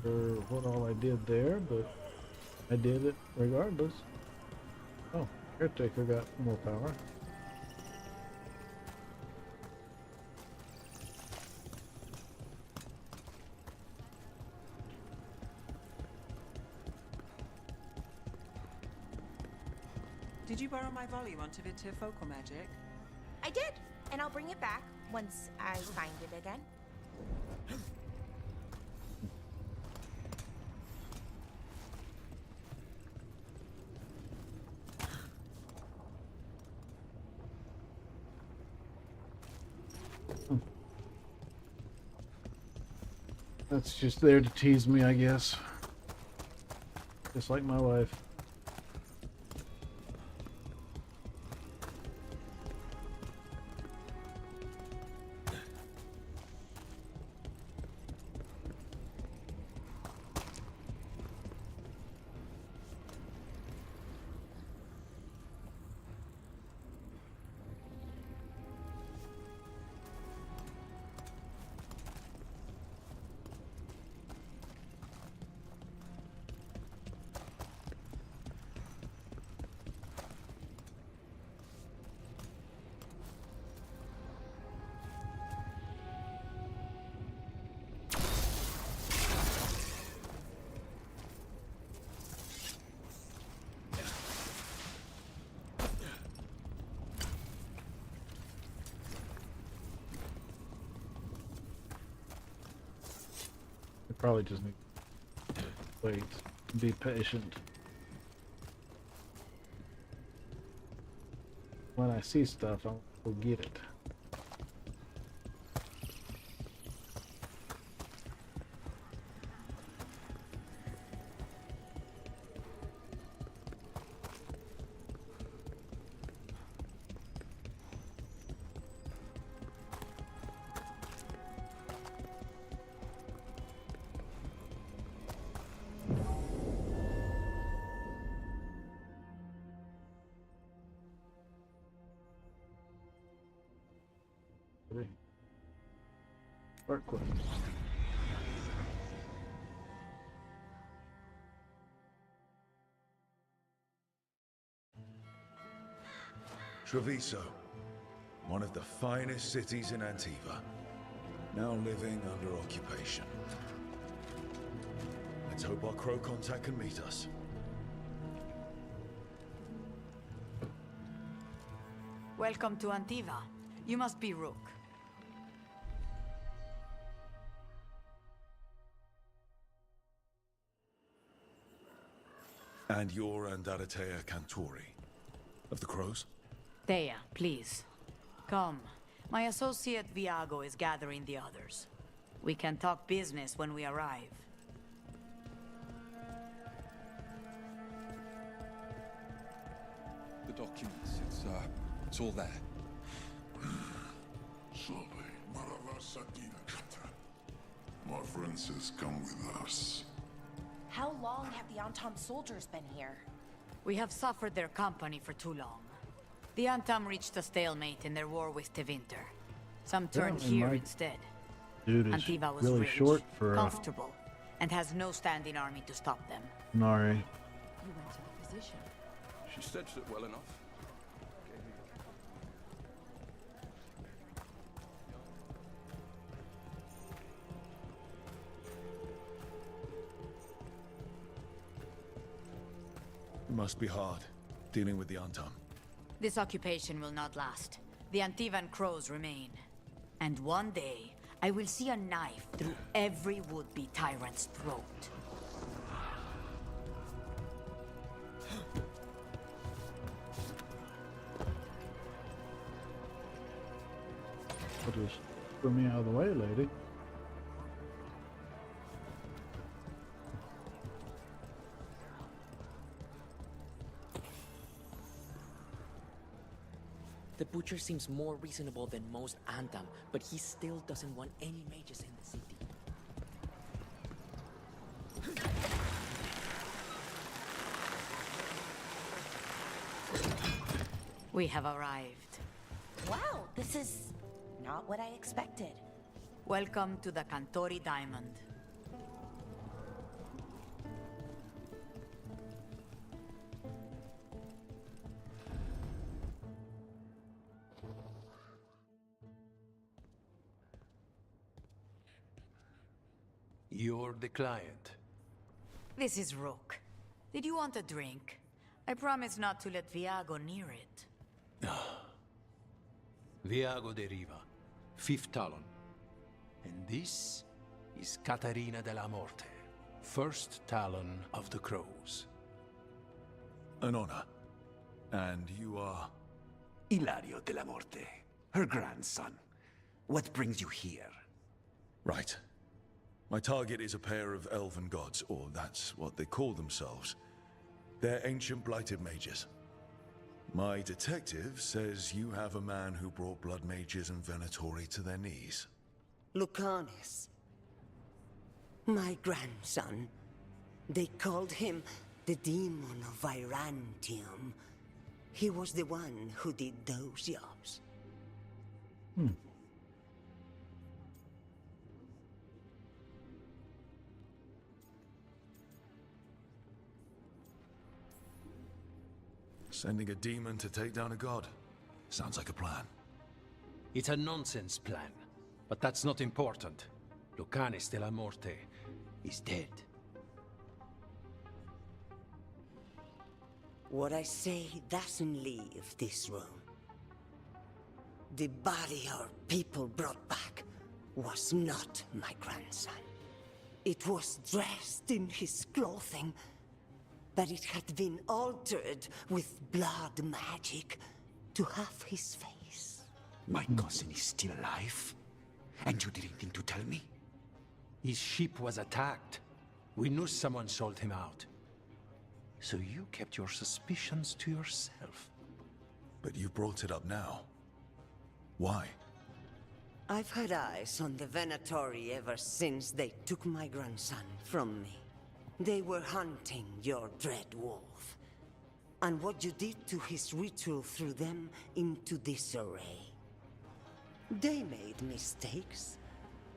For what all I did there, but I did it regardless. Oh, Caretaker got more power. Did you borrow my volume onto Focal Magic? I did, and I'll bring it back once I find it again. That's just there to tease me, I guess. Just like my wife. probably just need to wait, be patient. When I see stuff, I'll go get it. Start quest. Treviso, one of the finest cities in Antiva, now living under occupation. Let's hope our crow contact can meet us. Welcome to Antiva. You must be Rook. And you're Andaratea Cantori, of the Crows? Thea, please. Come. My associate Viago is gathering the others. We can talk business when we arrive. The documents, it's all there. My friend says come with us. How long have the Antam soldiers been here? We have suffered their company for too long. The Antam reached a stalemate in their war with Tevinter. Some turned Apparently here my instead. Dude is Antiva was really rich, short for comfortable, and has no standing army to stop them. Nari. You went to the physician. She stretched it well enough. It must be hard, dealing with the Antam. This occupation will not last. The Antivan crows remain. And one day, I will see a knife through every would-be tyrant's throat. Just throw me out of the way, lady. The butcher seems more reasonable than most Antam, but he still doesn't want any mages in the city. We have arrived. Wow, this is not what I expected. Welcome to the Cantori Diamond. You're the client. This is Rook. Did you want a drink? I promise not to let Viago near it. Viago de Riva, 5th Talon. And this is Catarina della Morte, 1st Talon of the Crows. An honor. And you are? Ilario della Morte, her grandson. What brings you here? Right. My target is a pair of elven gods, or that's what they call themselves. They're ancient blighted mages. My detective says you have a man who brought blood mages and Venatori to their knees. Lucanis. My grandson. They called him the Demon of Virantium. He was the one who did those jobs. Sending a demon to take down a god. Sounds like a plan. It's a nonsense plan, but that's not important. Lucanis della Morte is dead. What I say doesn't leave this room. The body our people brought back was not my grandson. It was dressed in his clothing, but it had been altered with blood magic to have his face. My cousin is still alive? And you didn't think to tell me? His ship was attacked. We knew someone sold him out. So you kept your suspicions to yourself. But you brought it up now. Why? I've had eyes on the Venatori ever since they took my grandson from me. They were hunting your dread wolf. And what you did to his ritual threw them into disarray. They made mistakes,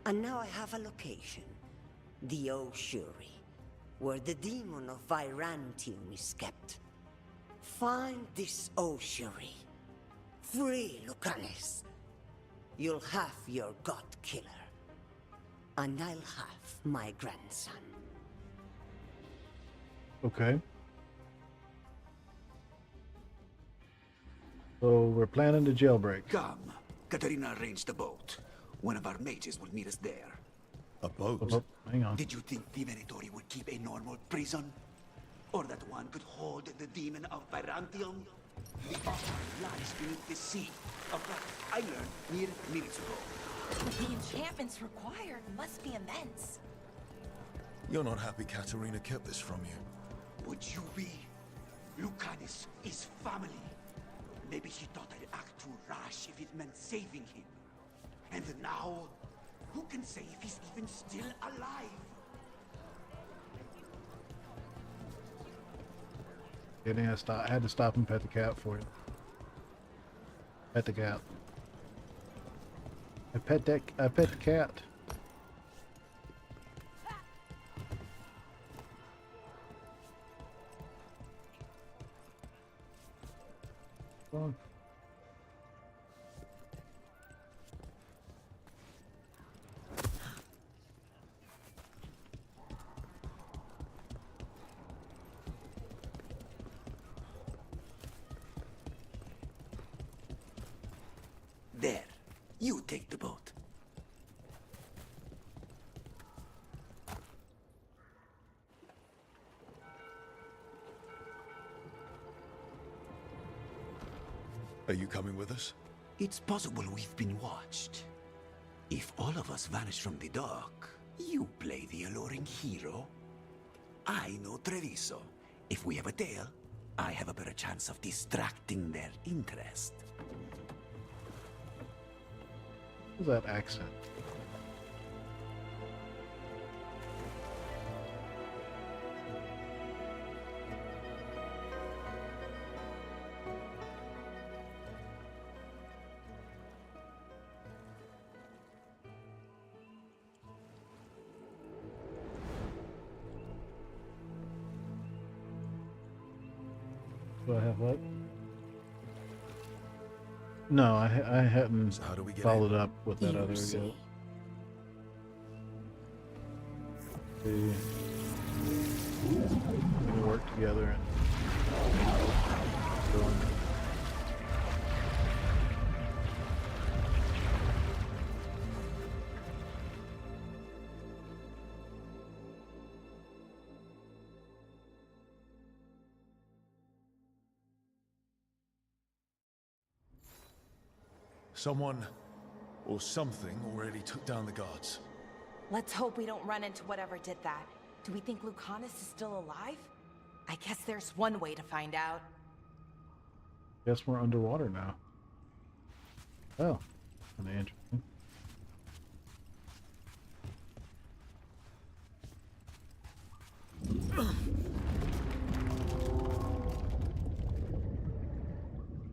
and now I have a location. The Ossuary, where the demon of Virantium is kept. Find this Ossuary. Free Lucanus. You'll have your god killer. And I'll have my grandson. Okay. So we're planning to jailbreak. Come. Katarina arranged a boat. One of our mages will meet us there. A boat? Oh, hang on. Did you think the Venatori would keep a normal prison? Or that one could hold the demon of Virantium? The offer lies beneath the sea, a fact I learned mere minutes ago. The enchantments required must be immense. You're not happy Katarina kept this from you. Would you be? Lucanus is family. Maybe she thought I'd act too rash if it meant saving him. And now, who can say if he's even still alive? I had to stop and pet the cat for you. Pet the cat. I pet the cat. Come on. There. You take the boat. Are you coming with us? It's possible we've been watched. If all of us vanish from the dock, you play the alluring hero. I know Treviso. If we have a tail, I have a better chance of distracting their interest. What's that accent? Do I have what? No, I hadn't So how do we get followed in? up with that other see. guild. We can work together and go on. Someone or something already took down the guards. Let's hope we don't run into whatever did that. Do we think Lucanus is still alive? I guess there's one way to find out. Guess we're underwater now. Oh, kind of interesting.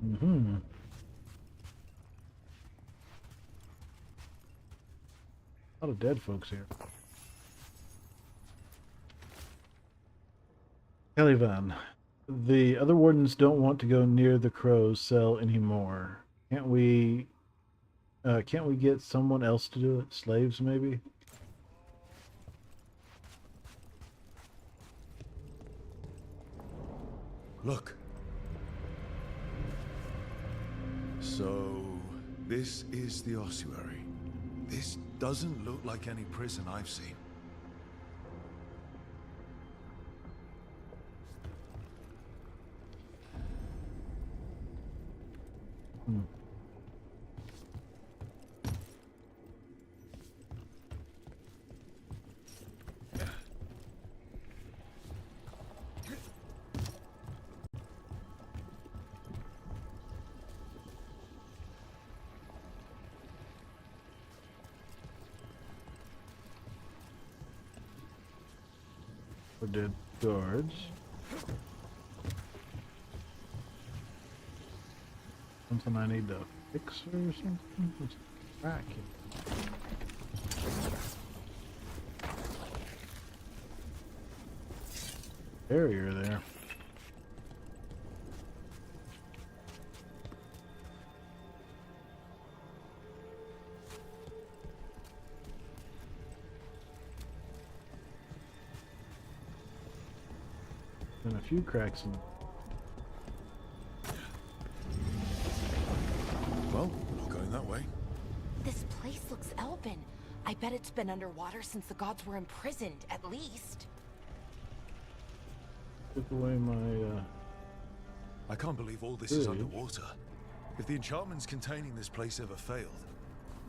Mm-hmm. A lot of dead folks here. Caliban, the other wardens don't want to go near the crow's cell anymore. Can't we get someone else to do it? Slaves, maybe? Look. So, this is the ossuary. This doesn't look like any prison I've seen. for dead guards. Something I need to fix or something? What's crack here? Barrier there. And a few cracks in. Well, we're not going that way. This place looks elven. I bet it's been underwater since the gods were imprisoned, at least. Took away my, I can't believe all this is bridge. underwater. If the enchantments containing this place ever failed.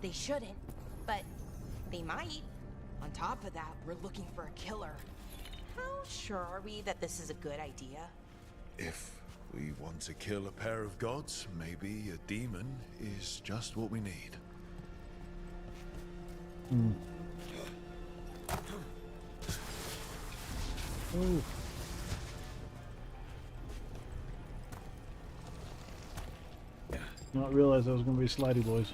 They shouldn't, but they might. On top of that, we're looking for a killer. How sure are we that this is a good idea? If we want to kill a pair of gods, maybe a demon is just what we need. Oh. Not realize I was going to be slidey boys.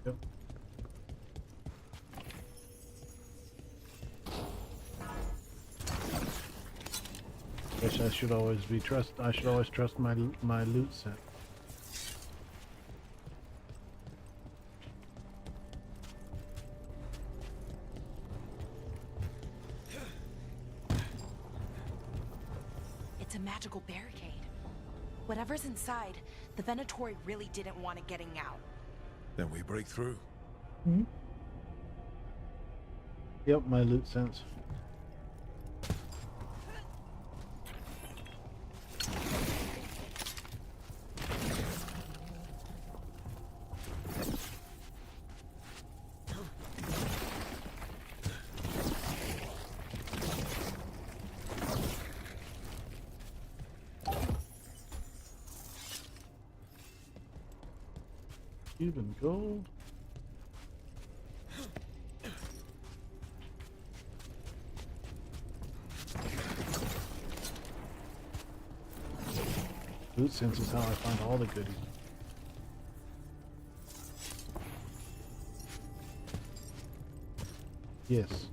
Yep. Guess I should always be I should always trust my loot set. It's a magical barricade. Whatever's inside, the Venatori really didn't want it getting out. Then we break through. Hmm? Yep, my loot sense. Even gold. Loot sense is how I find all the goodies. Yes.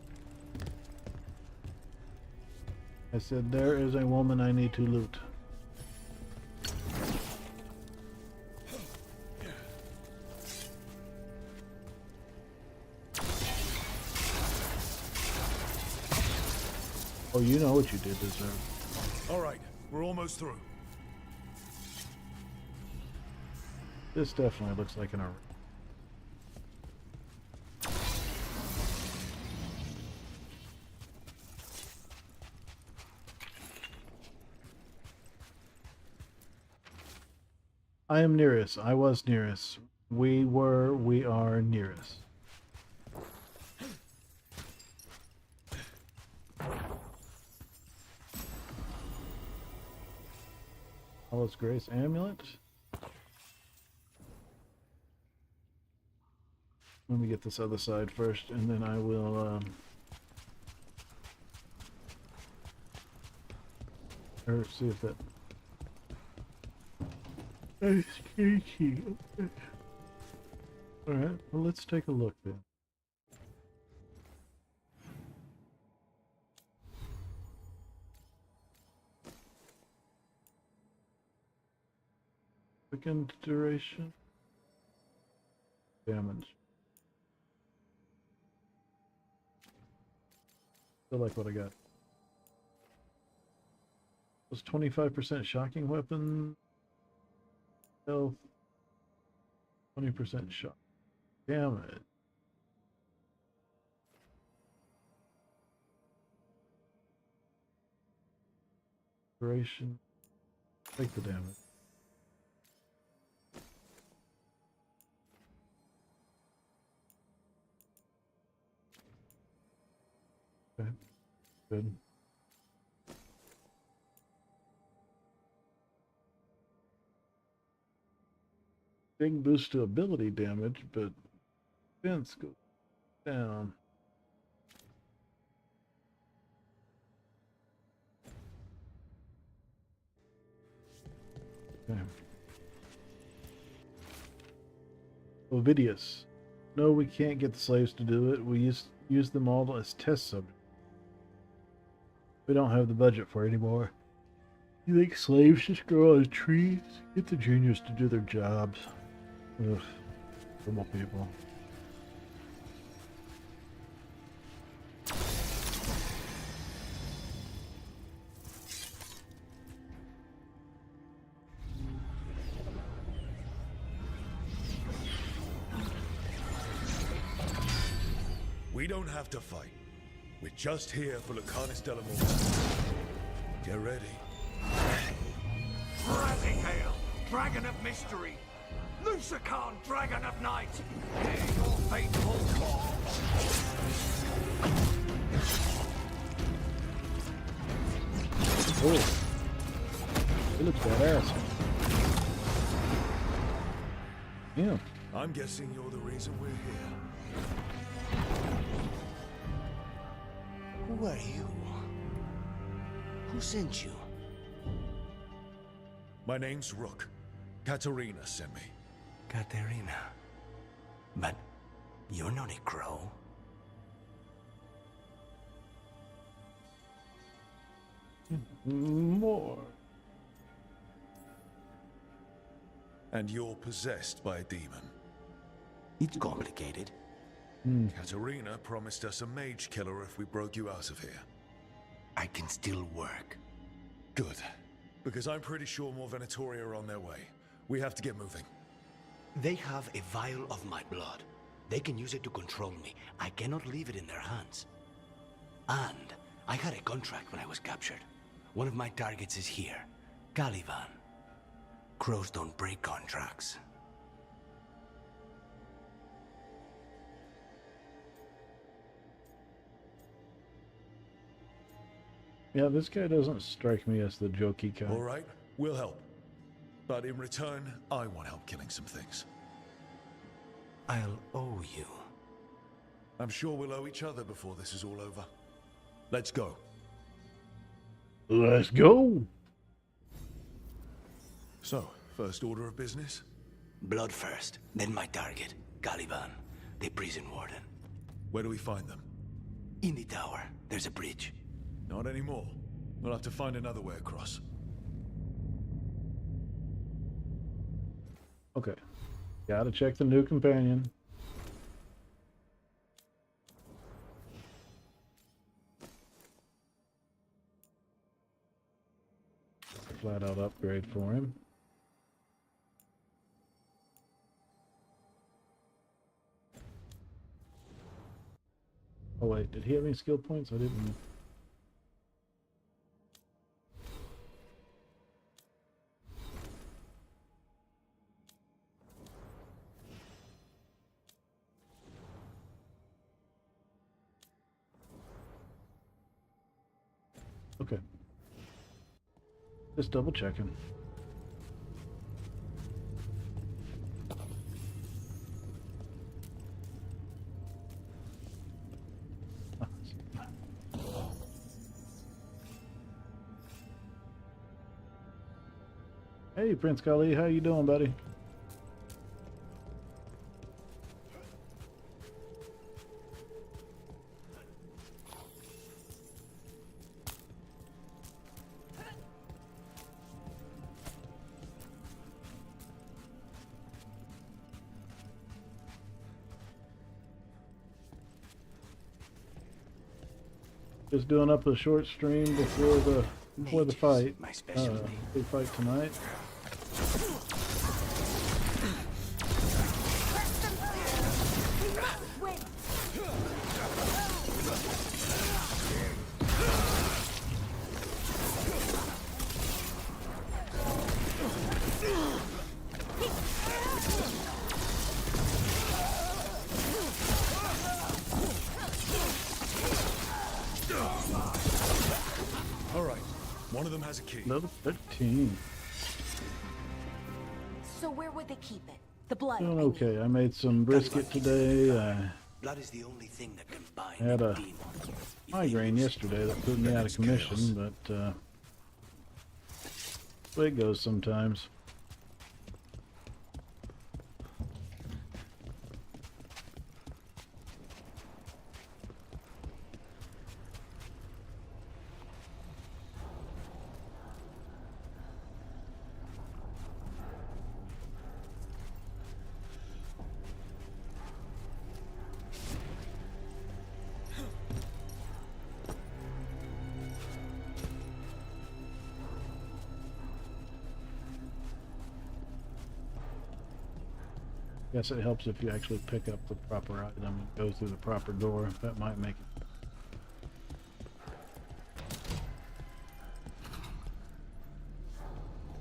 I said there is a woman I need to loot. Oh, you know what you did deserve. All right, we're almost through. This definitely looks like an arena. I am nearest. I was nearest. We are nearest. Alice Grace amulet. Let me get this other side first, and then I will or see if that. That's crazy. All right. Well, let's take a look then. Weakened duration. Damage. Still like what I got. Was 25% shocking weapon. Health. 20% shock. Damage. Duration. Take the damage. Okay. Good. Big boost to ability damage, but defense goes down. Okay. Ovidius. No, we can't get the slaves to do it. We use them all as test subjects. We don't have the budget for it anymore. You think slaves just grow on trees? Get the juniors to do their jobs. Ugh. Normal people. We don't have to fight. We're just here for Lucanus de la Morte. Get ready. Rising Hail, Dragon of Mystery! Lucican, Dragon of Night! Hear your fateful call! Oh. He looks badass. Yeah. I'm guessing you're the reason we're here. Who are you? Who sent you? My name's Rook. Katerina sent me. Katerina. But you're not a crow. More. And you're possessed by a demon. It's complicated. Katerina promised us a mage killer if we broke you out of here. I can still work. Good. Because I'm pretty sure more Venatori are on their way. We have to get moving. They have a vial of my blood. They can use it to control me. I cannot leave it in their hands. And I had a contract when I was captured. One of my targets is here. Caliban. Crows don't break contracts. Yeah, this guy doesn't strike me as the jokey kind. All right, we'll help. But in return, I want help killing some things. I'll owe you. I'm sure we'll owe each other before this is all over. Let's go. Let's go. So, first order of business? Blood first, then my target, Caliban, the prison warden. Where do we find them? In the tower. There's a bridge. Not anymore. We'll have to find another way across. Okay. Gotta check the new companion. Flat out upgrade for him. Oh wait, did he have any skill points? I didn't. Okay. Just double checking. Hey, Prince Kali, how you doing, buddy? Just doing up a short stream before the fight. My specialty. Big fight tonight. All right. One of them has a key. Level 13. So where would they keep it? The blood. Doing okay. I made some brisket today. Blood is the only thing that can bind I had a demons. migraine yesterday that put me out of commission, but the way it goes sometimes. Guess it helps if you actually pick up the proper item and go through the proper door. That might make it.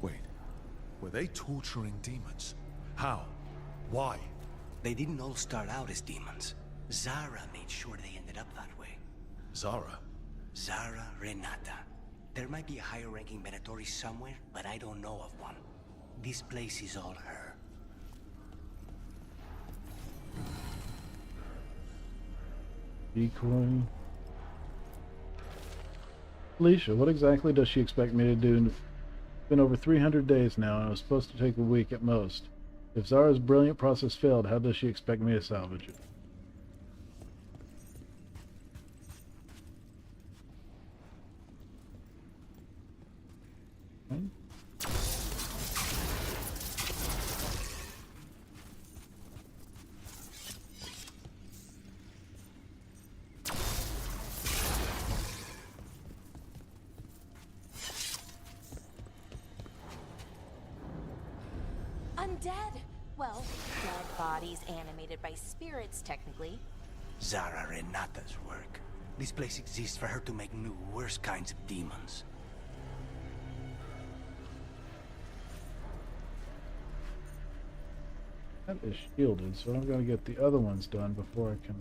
Wait, were they torturing demons? How? Why? They didn't all start out as demons. Zara made sure they ended up that way. Zara? Zara Renata. There might be a higher-ranking Venatori somewhere, but I don't know of one. This place is all her. Decoy. Alicia, what exactly does she expect me to do? It's been over 300 days now, and I was supposed to take a week at most. If Zara's brilliant process failed, how does she expect me to salvage it? Okay. Undead. Well, dead bodies animated by spirits, technically. Zara Renata's work. This place exists for her to make new, worse kinds of demons. That is shielded, so I'm going to get the other ones done before I can...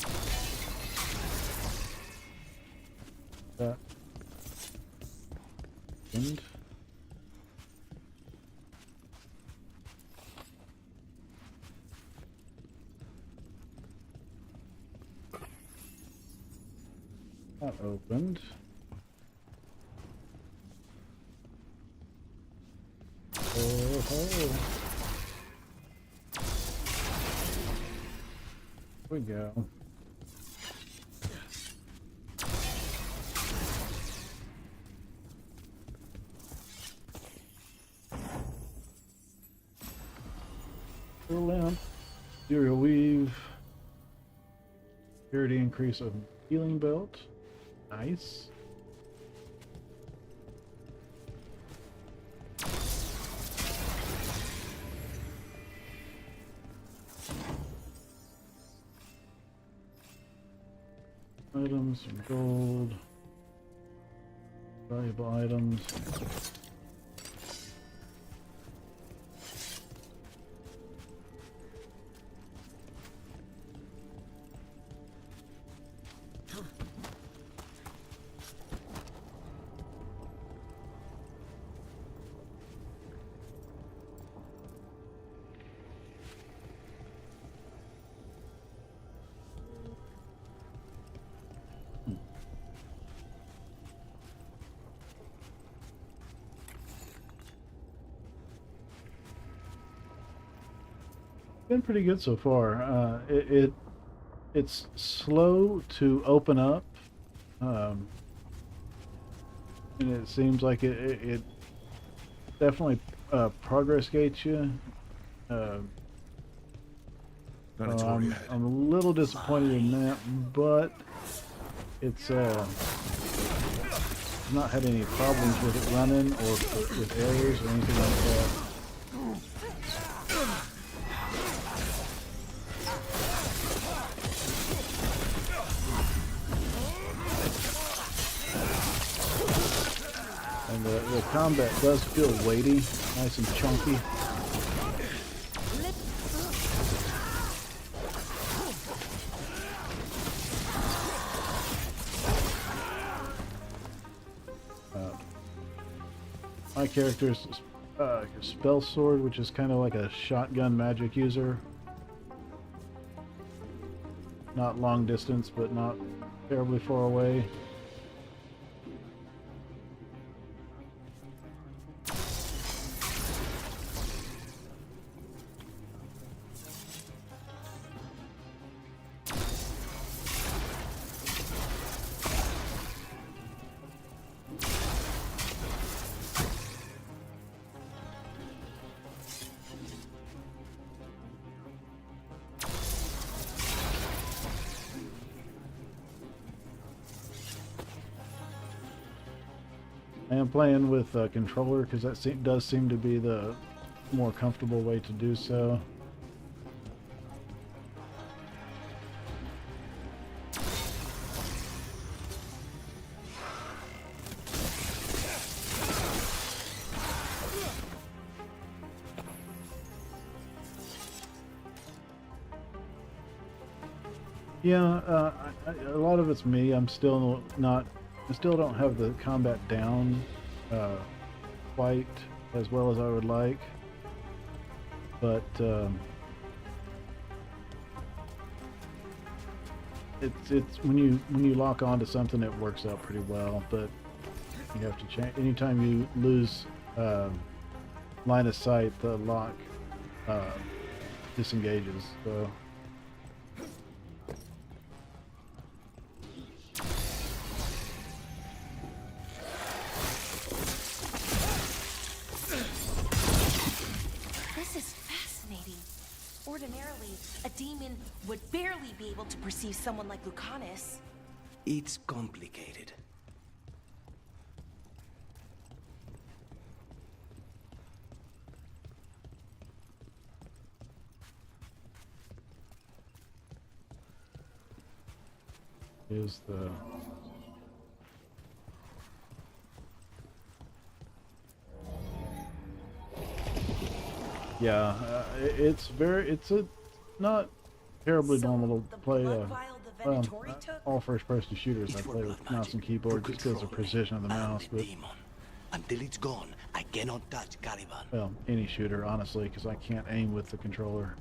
That. And... That opened. Oh, oh. Here we go. Full lamp. Serial weave. Security increase of healing belt. Nice. Items, some gold. Valuable items. Been pretty good so far. It's slow to open up, and it seems like it definitely progress gates you. I'm a little disappointed in that, but it's I've not had any problems with it running or with errors or anything like that. And the combat does feel weighty, nice and chunky. My character's spell sword, which is kind of like a shotgun magic user. Not long distance, but not terribly far away. I am playing with a controller because that does seem to be the more comfortable way to do so. Yeah, a lot of it's me. I still don't have the combat down quite as well as I would like, but it's when you lock onto something, it works out pretty well. But you have to change anytime you lose line of sight. The lock disengages. So. Ordinarily, a demon would barely be able to perceive someone like Lucanus. It's complicated. Is the it's a not terribly normal to play all first-person shooters. I play with mouse and keyboard just because of the precision of the mouse, but until it's gone, I cannot touch Caliban. Well, any shooter, honestly, because I can't aim with the controller.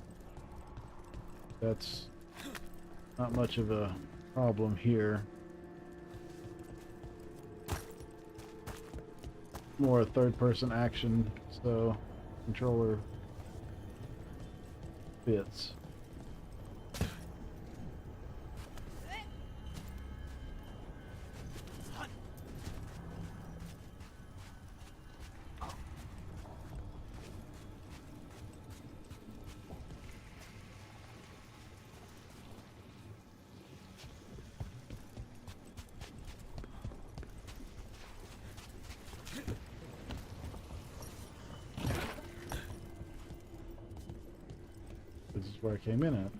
That's not much of a problem here. More a third-person action, so controller fits. This is where I came in at.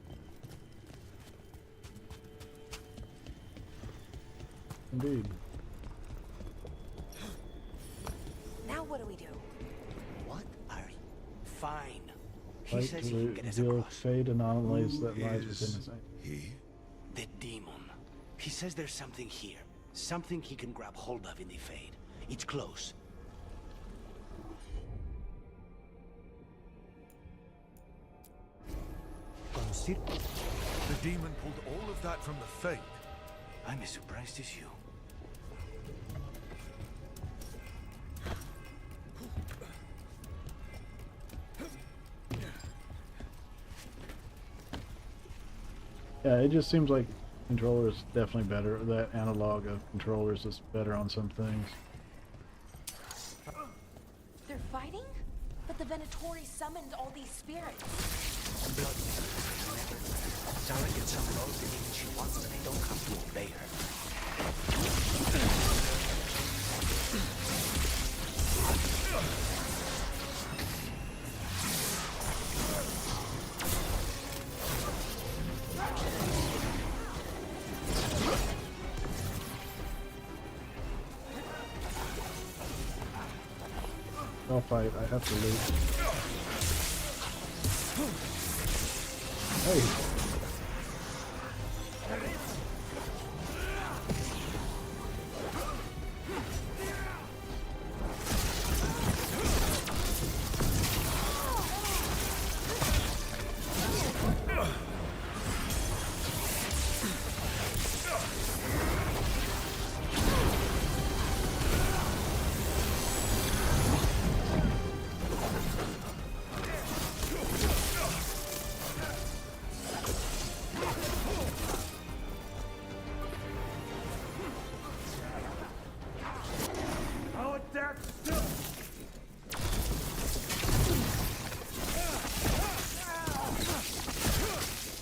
Indeed. Now what do we do? What are you? Fine. He Fight says to he can get us reveal across. fate anomalies that lies within is his sight. he? The demon. He says there's something here. Something he can grab hold of in the Fade. It's close. The demon pulled all of that from the Fate. I'm as surprised as you. Yeah, it just seems like controller is definitely better. That analog of controllers is better on some things. They're fighting? But the Venatori summoned all these spirits. Blood. Sarah gets some roles that even she wants, but they don't have to obey her. I'll fight. I have to loot. Hey. Our death still.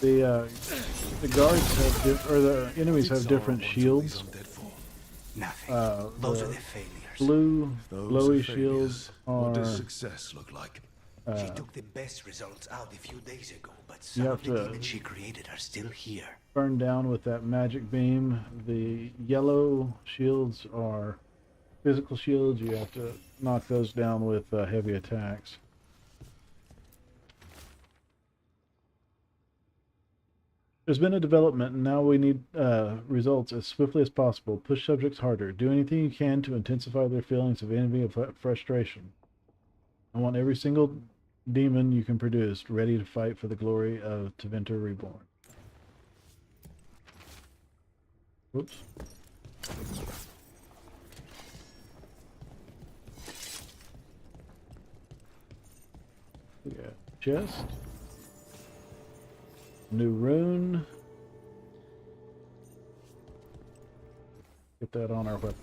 The guards have or the enemies have different shields. Those are The the failures. blue Those glowy are shields failures. What does are. success look like? She took the best results out a few days ago, but You some have of the to demons she created are still here. burn down with that magic beam. The yellow shields are physical shields. You have to knock those down with heavy attacks. There's been a development, and now we need results as swiftly as possible. Push subjects harder. Do anything you can to intensify their feelings of envy and frustration. I want every single demon you can produce ready to fight for the glory of Tevinter Reborn. Whoops. Yeah, chest. New rune. Get that on our weapon.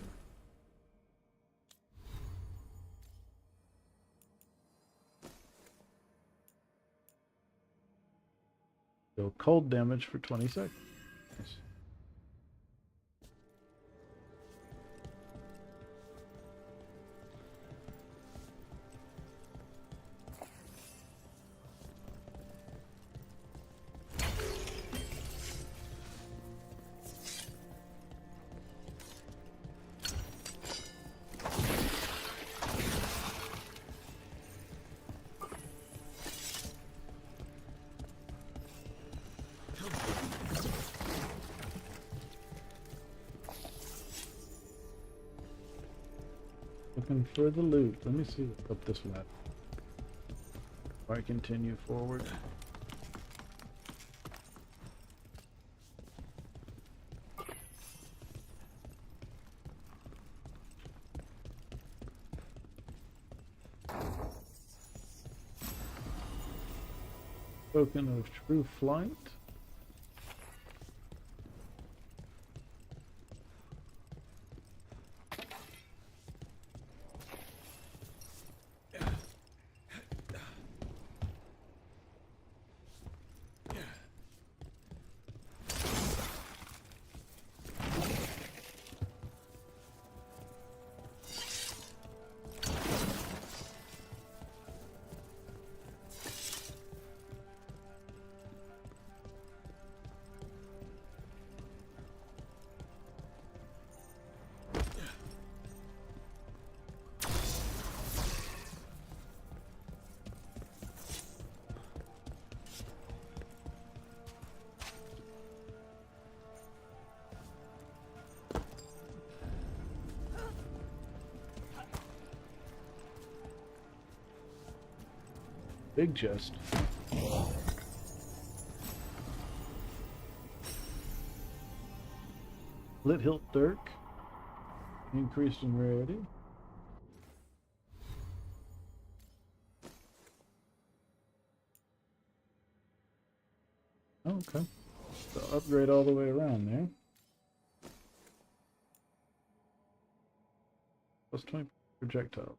Deal cold damage for 20 seconds. Nice. Looking for the loot. Let me see what's up this ladder. Before I continue forward. Token of true flight. Big chest. Lit hilt dirk. Increased in rarity. Oh, okay. So upgrade all the way around there. Plus 20 projectile.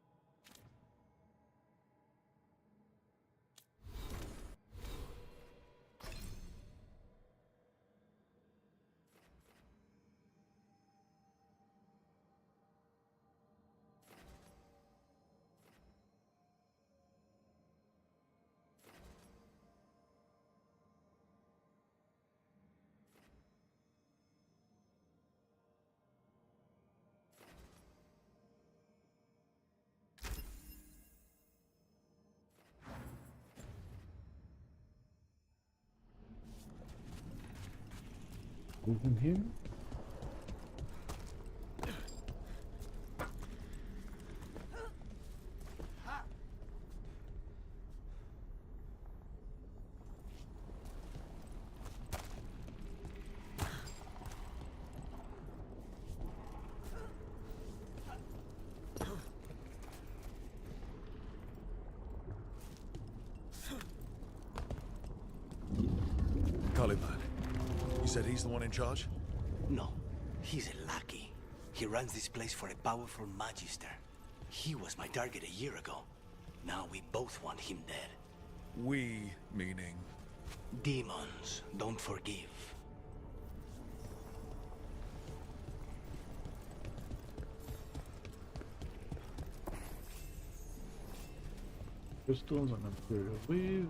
Anything here? Caliban. You said he's the one in charge? No, he's a lackey. He runs this place for a powerful magister. He was my target a year ago. Now we both want him dead. We, meaning? Demons don't forgive. Crystals and Imperial Weave.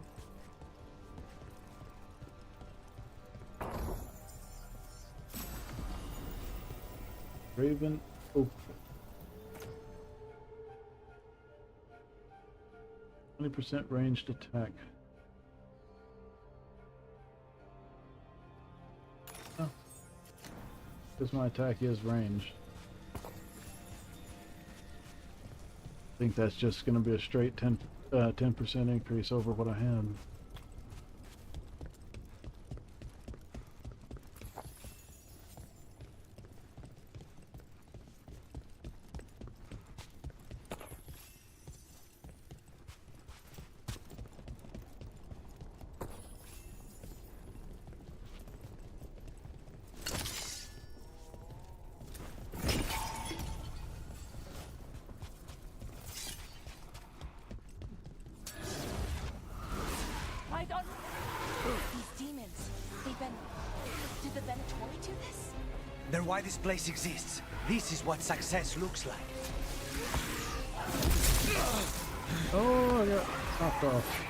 Raven Oak. 20% ranged attack. Oh. Because my attack is ranged. I think that's just going to be a straight 10% increase over what I had. These demons, they've been... Did the Venatori do this? They're why this place exists. This is what success looks like. Oh, I got knocked off.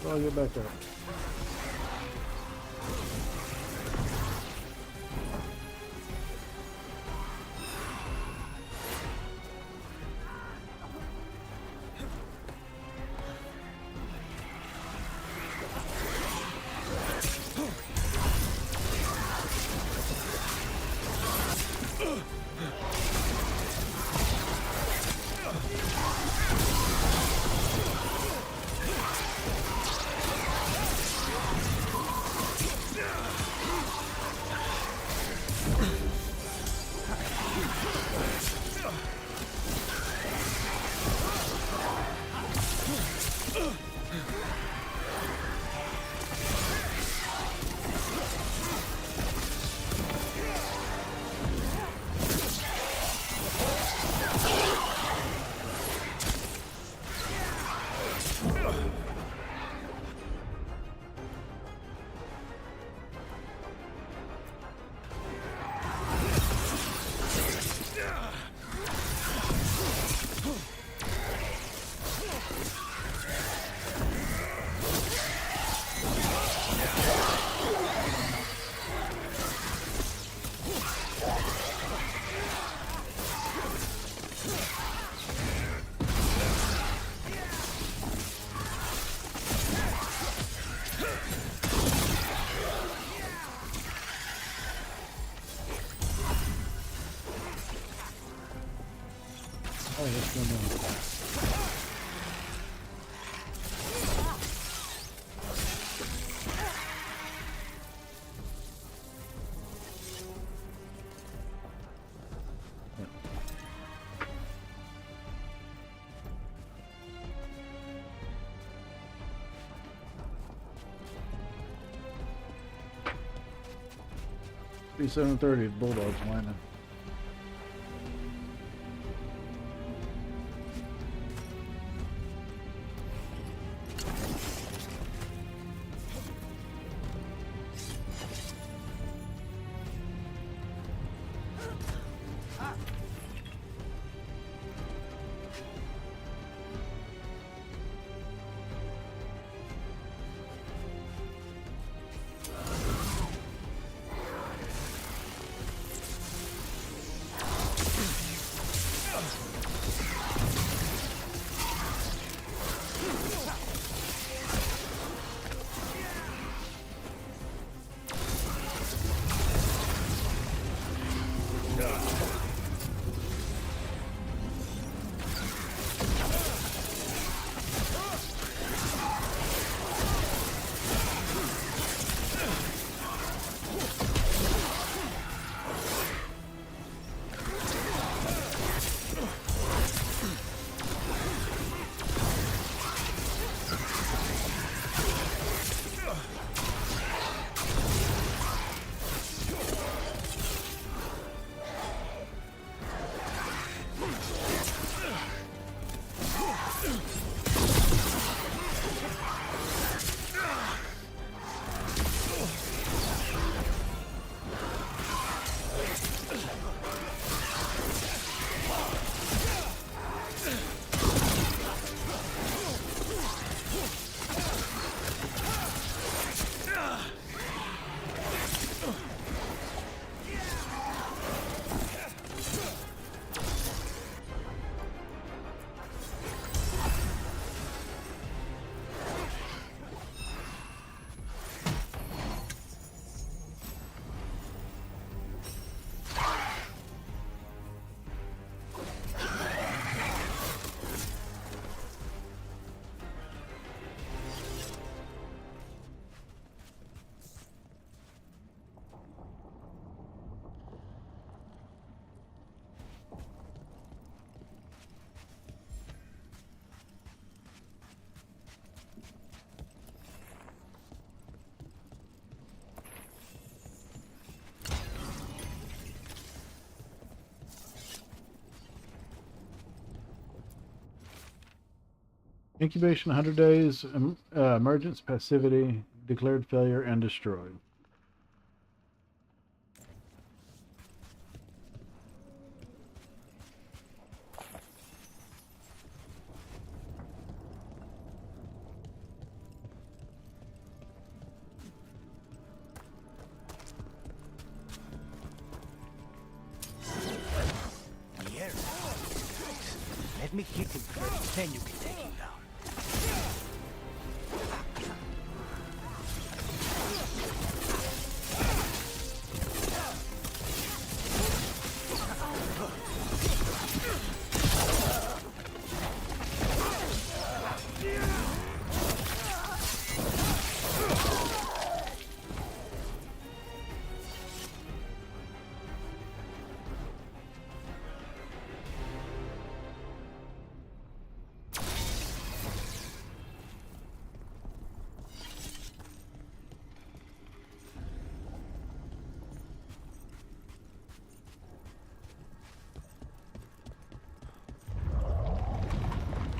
So I'll get back up. Oh, what's going on? Yeah. 7:30, Bulldogs lining. Incubation 100 days, emergence passivity, declared failure, and destroyed. Let me hit him first, then you can take him down.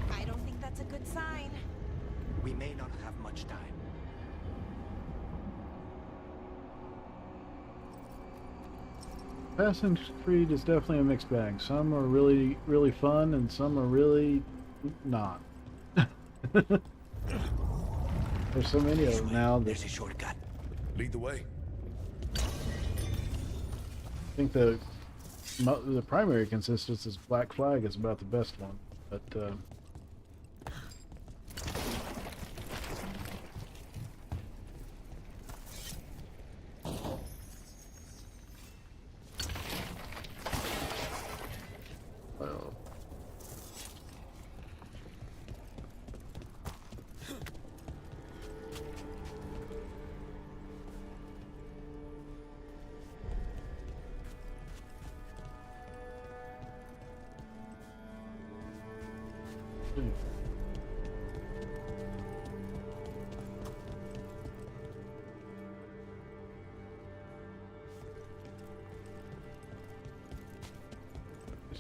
I don't think that's a good sign. We may not have much time. Assassin's Creed is definitely a mixed bag. Some are really, really fun, and some are really not. There's so many of them now that There's a shortcut. Lead the way. I think the primary consistency is Black Flag is about the best one, but well,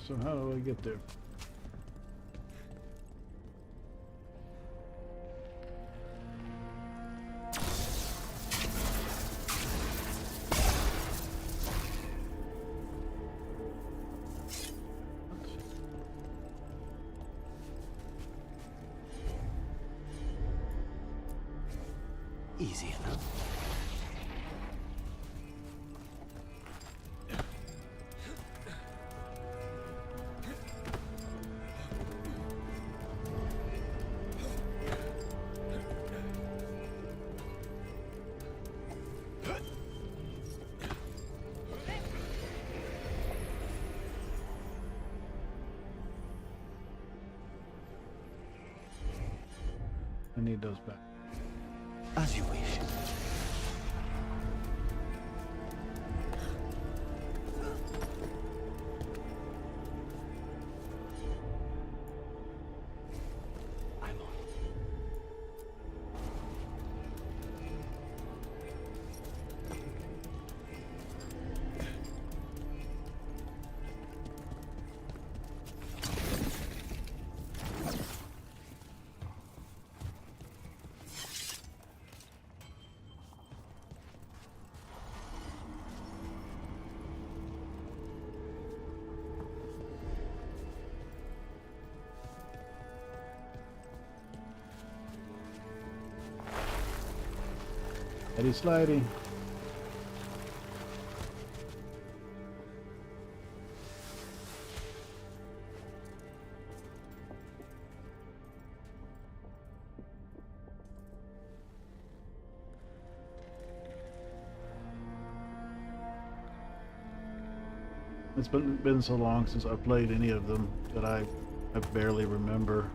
so how do I get there? Easy enough. I need those back. As you wish. I'm on. Eddie Slidey. It's been so long since I played any of them that I barely remember.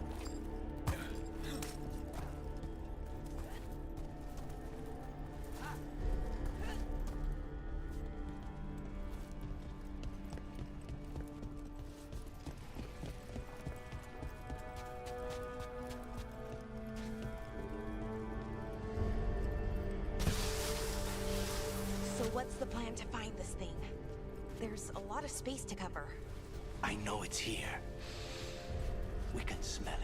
So what's the plan to find this thing? There's a lot of space to cover. I know it's here. We can smell it.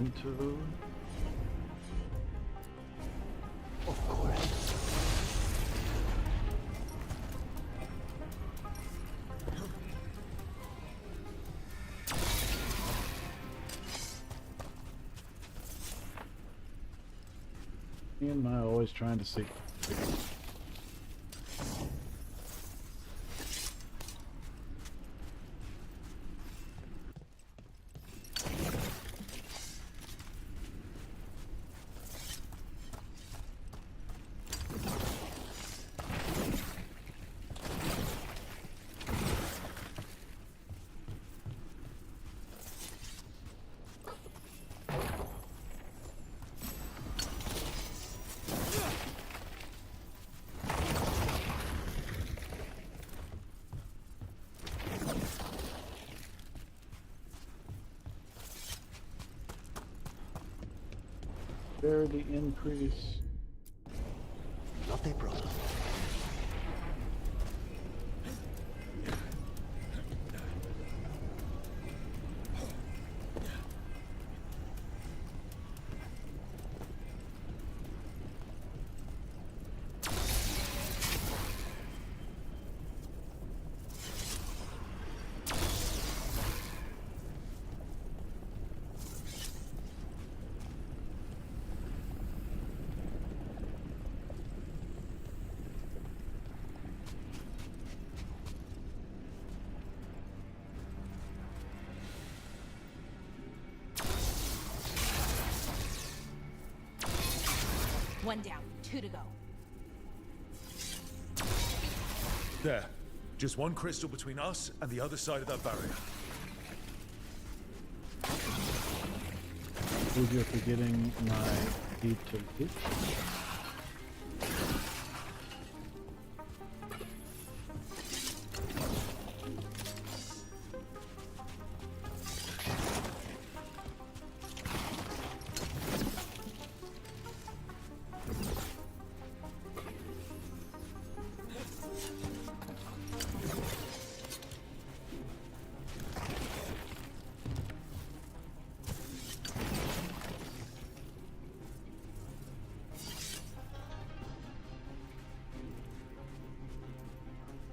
into. Of course. Me and I always trying to see. Severity increase. Not a problem. One down, 2 to go. There. Just one crystal between us and the other side of that barrier. Believe you're forgetting my deed to hit.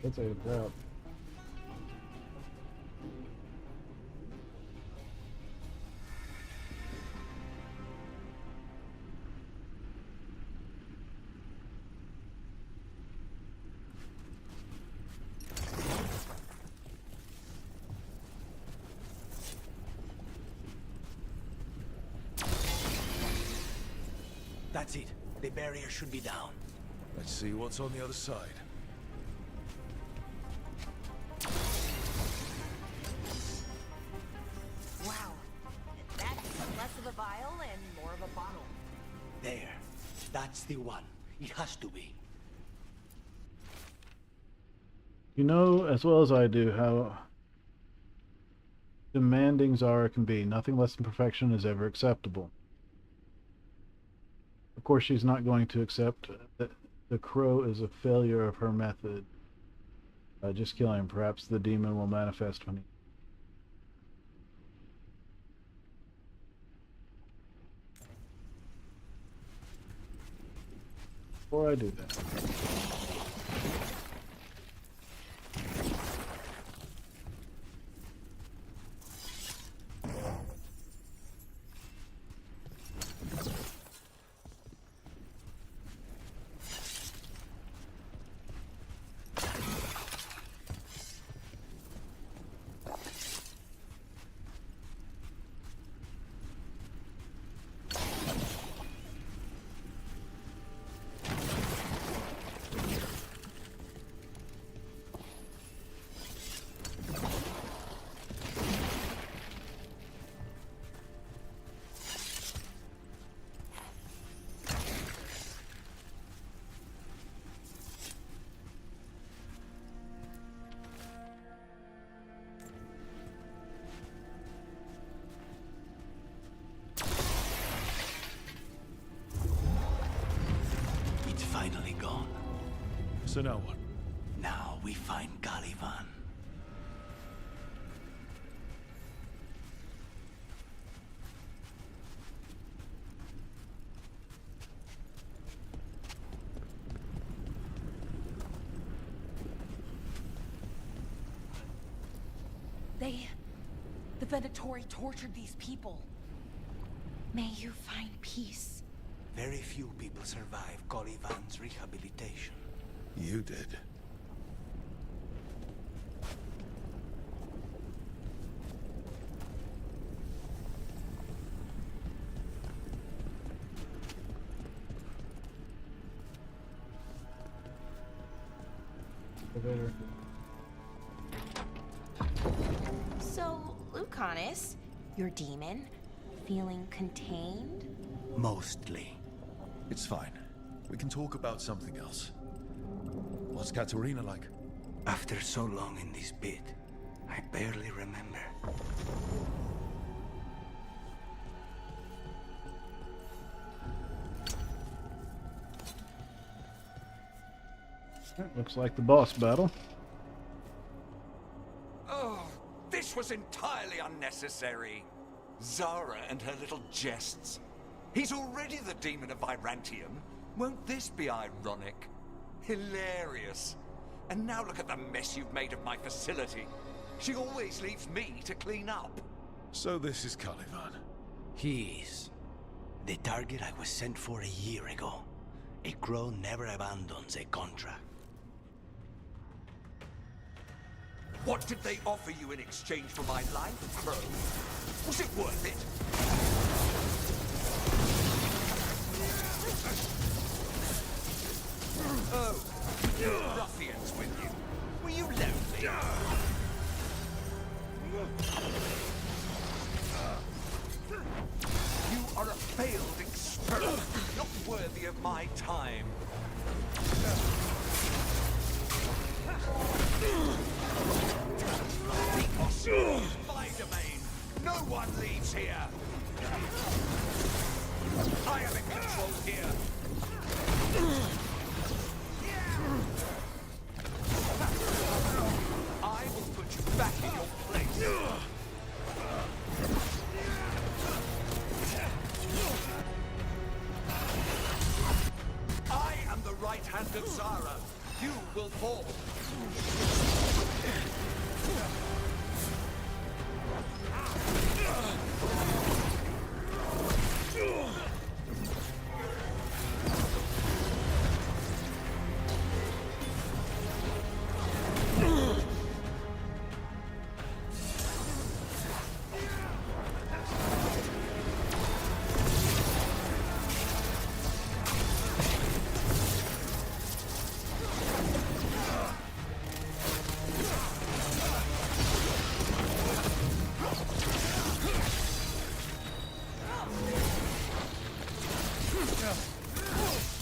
That's a trap. That's it. The barrier should be down. Let's see what's on the other side. Wow. That's less of a vial and more of a bottle. There. That's the one. It has to be. You know as well as I do how demanding Zara can be. Nothing less than perfection is ever acceptable. Of course, she's not going to accept that the crow is a failure of her method. Just kill him. Perhaps the demon will manifest when he... Before I do that... Finally gone. So now what? Now we find Caliban. Venatori tortured these people. May you find peace. Very few people survive Colivan's rehabilitation. You did. So, Lucanus, your demon, feeling contained? Mostly. It's fine. We can talk about something else. What's Katerina like? After so long in this pit, I barely remember. Looks like the boss battle. Oh, this was entirely unnecessary. Zara and her little jests. He's already the demon of Virantium. Won't this be ironic? Hilarious. And now look at the mess you've made of my facility. She always leaves me to clean up. So this is Caliban. He is. The target I was sent for a year ago. A crow never abandons a contract. What did they offer you in exchange for my life, Crow? Was it worth it? Oh, ruffians with you. Were you lonely? You are a failed experiment, not worthy of my time. The Oscar is my domain. No one leaves here. I am in control here. I will put you back in your place. I am the right hand of Zara. You will fall.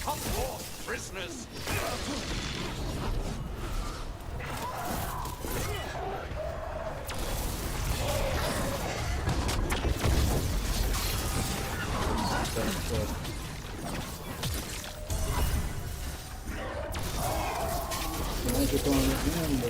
Come forth, prisoners! Magic on the end.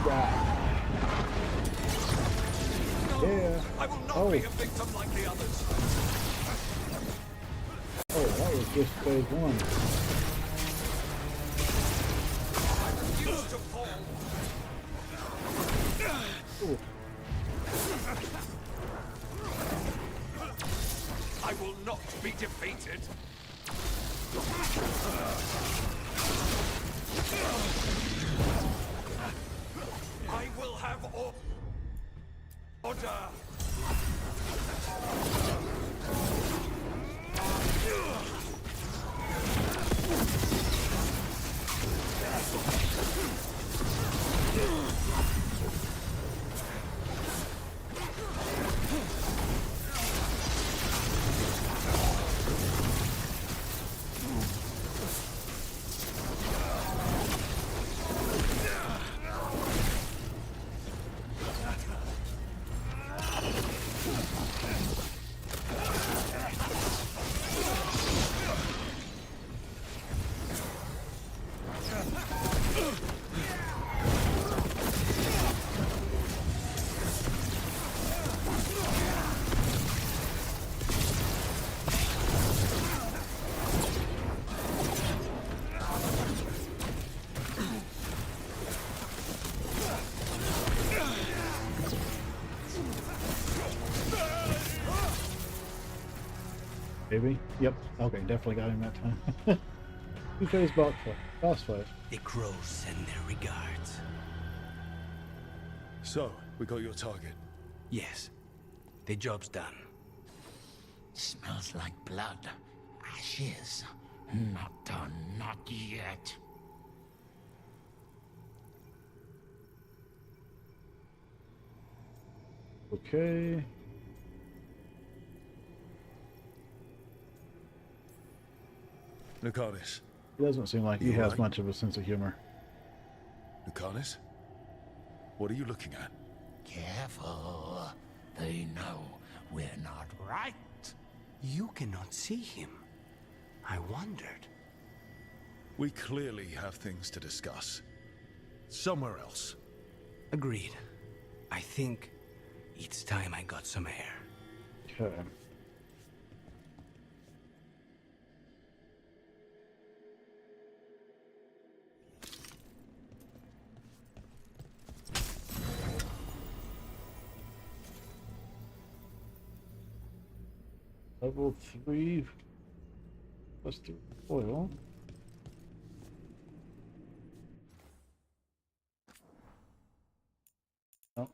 Yeah. I will not Oh. be a victim like the others. Oh, that was just phase one. I refuse to fall. Ooh. I will not be defeated. I will have order. Maybe? Yep. Okay, definitely got him that time. Two-phase boss fight. The crows send their regards. So, we got your target. Yes. The job's done. Smells like blood. Ashes. Not done, not yet. Okay. Lucanus. He doesn't seem like he You has alright? much of a sense of humor. Lucanus? What are you looking at? Careful. They know we're not right. You cannot see him. I wondered. We clearly have things to discuss. Somewhere else. Agreed. I think it's time I got some air. Okay. Level 3 plus 3 oil. Oh.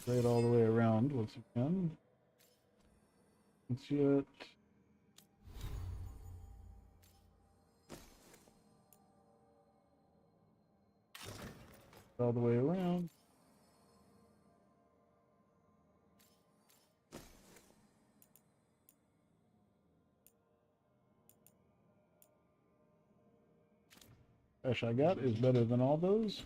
Play it all the way around once again. It's yet. All the way around. Best I got is better than all those.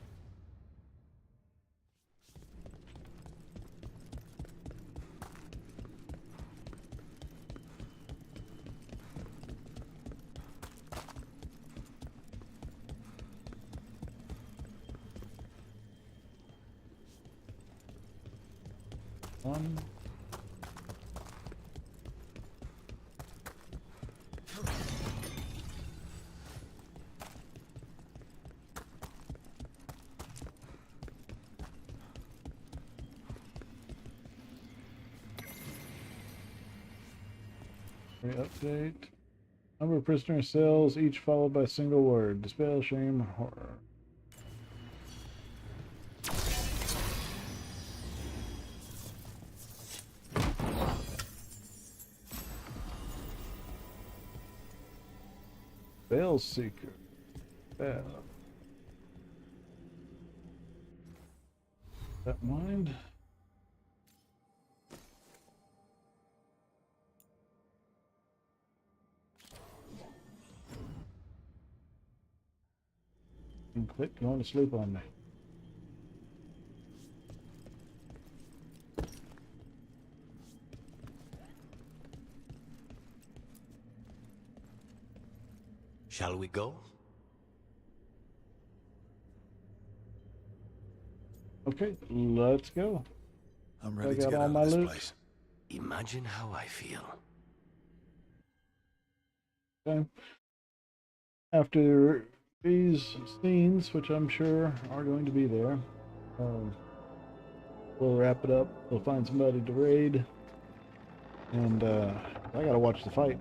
One. Update. Number of prisoner cells, each followed by a single word. Despair, shame, horror. Veil Seeker. Yeah. That mind. quit going to sleep on me. Shall we go? Okay, let's go. I'm ready I to got get all out my of this loot. place. Imagine how I feel. Okay. After these scenes, which I'm sure are going to be there, we'll wrap it up. We'll find somebody to raid, and I gotta watch the fight.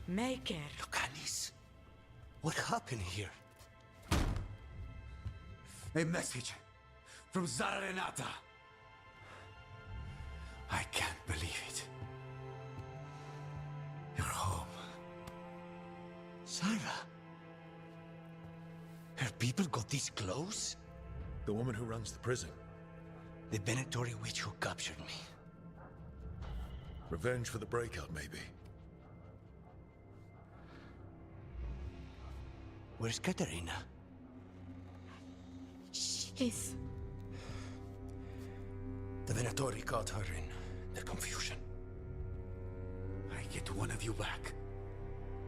Make it. Lucanis, what happened here? A message from Zara Renata. I can't believe it. You're home. Sarah? Her people got this close? The woman who runs the prison. The Venatori witch who captured me. Revenge for the breakout, maybe. Where's Katerina? She's... The Venatori caught her in their confusion. I get one of you back,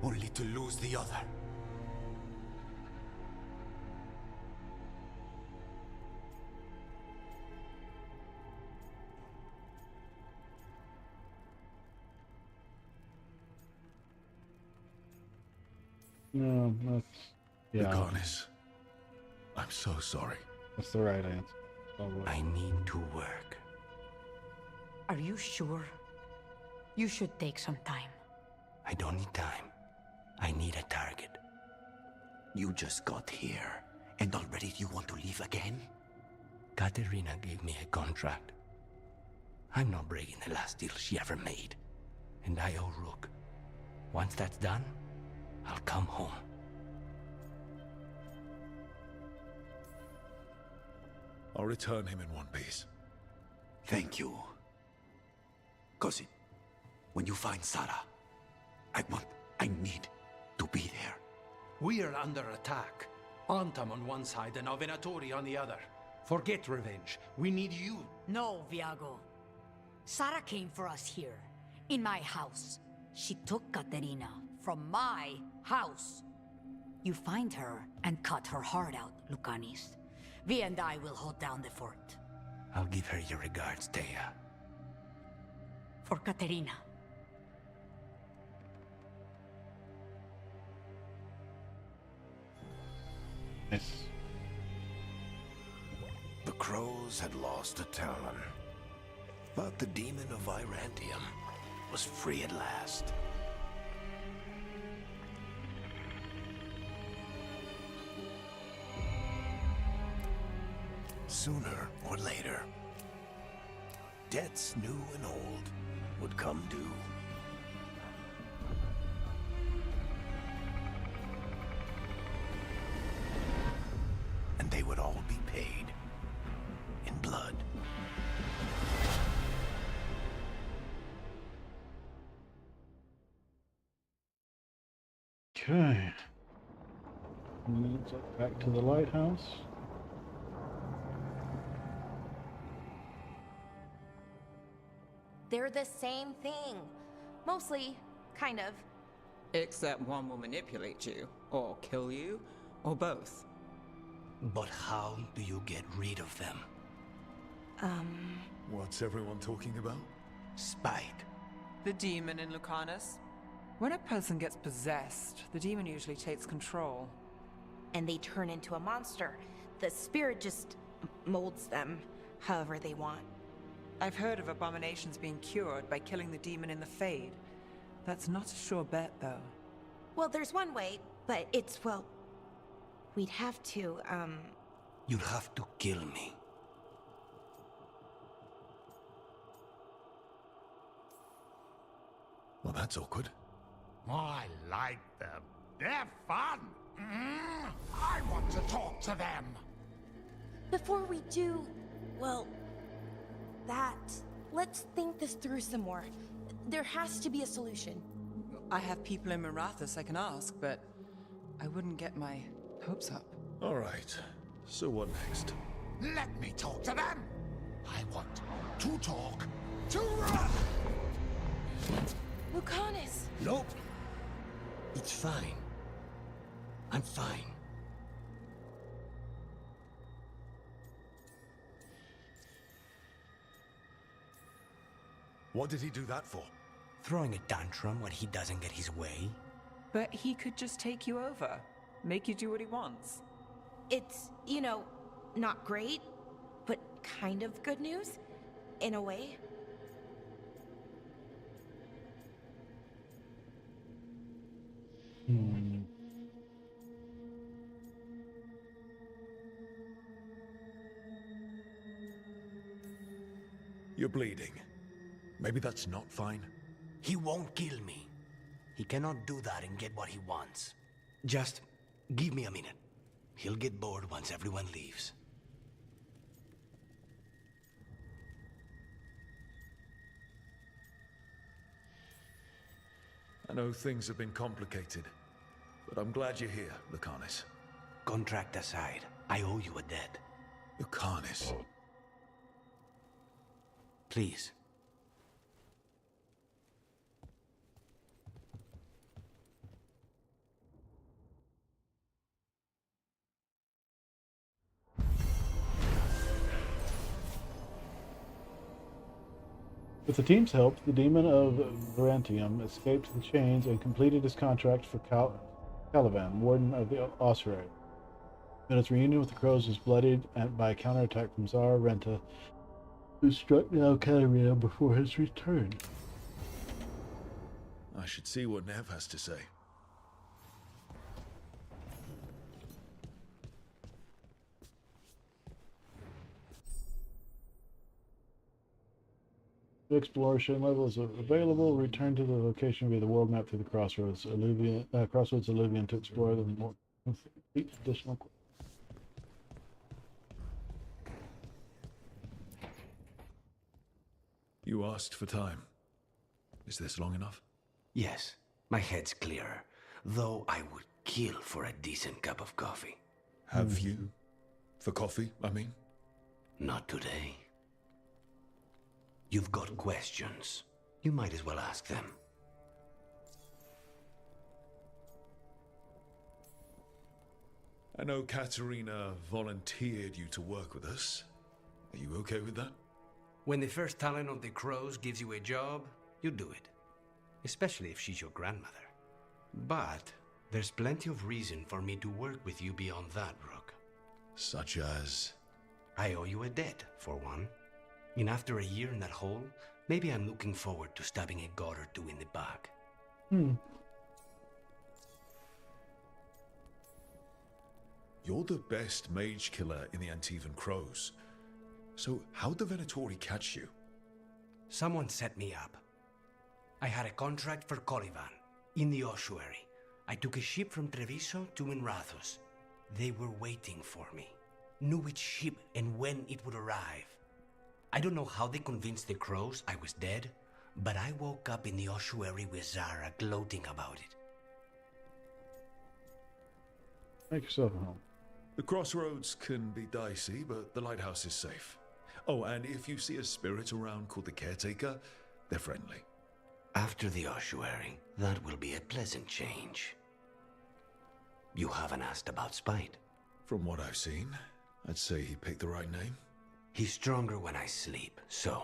only to lose the other. No, that's... yeah. Lucanis, I'm so sorry. That's the right answer. Probably. I need to work. Are you sure? You should take some time. I don't need time. I need a target. You just got here, and already you want to leave again? Katerina gave me a contract. I'm not breaking the last deal she ever made. And I owe Rook. Once that's done, I'll come home. I'll return him in one piece. Thank you. Cousin, when you find Sarah, I need to be there. We are under attack. Antam on one side and Venatori on the other. Forget revenge. We need you. No, Viago. Sarah came for us here, in my house. She took Katerina from my house. You find her and cut her heart out, Lucanis. Vi and I will hold down the fort. I'll give her your regards, Thea. For Katerina. Nice. The crows had lost a talon, but the demon of Irantium was free at last. Sooner or later, debts new and old would come due. And they would all be paid in blood. Okay. Back to the lighthouse. They're the same thing. Mostly, kind of. Except one will manipulate you, or kill you, or both. But how do you get rid of them? What's everyone talking about? Spite. The demon in Lucanus. When a person gets possessed, the demon usually takes control. And they turn into a monster. The spirit just molds them however they want. I've heard of abominations being cured by killing the demon in the Fade. That's not a sure bet, though. Well, there's one way, but it's, well... We'd have to, You'd have to kill me. Well, that's awkward. I like them. They're fun. I want to talk to them. Before we do, well, that... Let's think this through some more. There has to be a solution. I have people in Marathas I can ask, but I wouldn't get my hopes up. All right. So what next? Let me talk to them! I want to talk to Run! Lucanus! Nope. It's fine. I'm fine. What did he do that for? Throwing a tantrum when he doesn't get his way? But he could just take you over, make you do what he wants. It's, not great, but kind of good news, in a way. You're bleeding. Maybe that's not fine. He won't kill me. He cannot do that and get what he wants. Just give me a minute. He'll get bored once everyone leaves. I know things have been complicated, but I'm glad you're here, Lucanus. Contract aside, I owe you a debt. Lucanus. Please. With the team's help, the demon of Varantium escaped the chains and completed his contract for Caliban, warden of the ossuary. Then its reunion with the crows was bloodied by a counterattack from Zara Renta, who struck down Katarina before his return. I should see what Nev has to say. The exploration levels are available. Return to the location via the world map through the Crossroads Alluvion to explore the more complete additional. You asked for time. Is this long enough? Yes, my head's clearer, though I would kill for a decent cup of coffee. Have you? For coffee, I mean? Not today. You've got questions. You might as well ask them. I know Katarina volunteered you to work with us. Are you okay with that? When the first talent of the crows gives you a job, you do it. Especially if she's your grandmother. But there's plenty of reason for me to work with you beyond that, Rook. Such as? I owe you a debt, for one. And after a year in that hole, maybe I'm looking forward to stabbing a god or two in the back. You're the best mage killer in the Antivan Crows. So how'd the Venatori catch you? Someone set me up. I had a contract for Colivan, in the ossuary. I took a ship from Treviso to Minrathos. They were waiting for me. Knew which ship and when it would arrive. I don't know how they convinced the crows I was dead, but I woke up in the ossuary with Zara gloating about it. Make yourself at home. The crossroads can be dicey, but the lighthouse is safe. Oh, and if you see a spirit around called the Caretaker, they're friendly. After the ossuary, that will be a pleasant change. You haven't asked about Spite. From what I've seen, I'd say he picked the right name. He's stronger when I sleep, so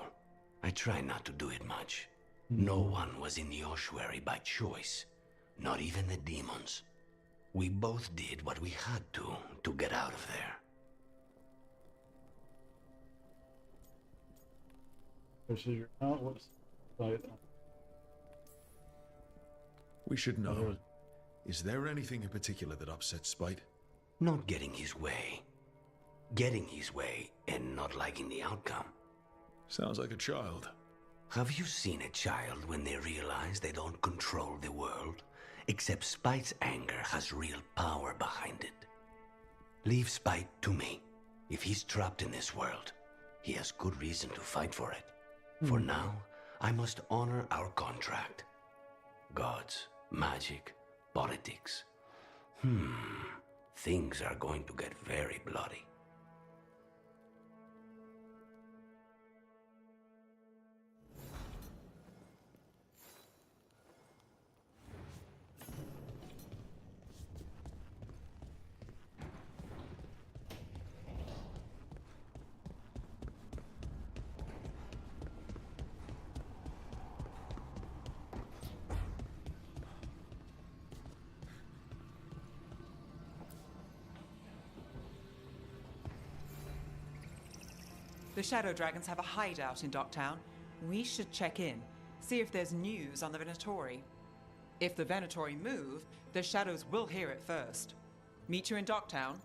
I try not to do it much. No one was in the ossuary by choice, not even the demons. We both did what we had to get out of there. This is your account. What's the We should know. Is there anything in particular that upsets Spite? Not getting his way. Getting his way and not liking the outcome. Sounds like a child. Have you seen a child when they realize they don't control the world? Except Spite's anger has real power behind it. Leave Spite to me. If he's trapped in this world, he has good reason to fight for it. For now, I must honor our contract. Gods, magic, politics. Things are going to get very bloody. The Shadow Dragons have a hideout in Docktown. We should check in, see if there's news on the Venatori. If the Venatori move, the Shadows will hear it first. Meet you in Docktown.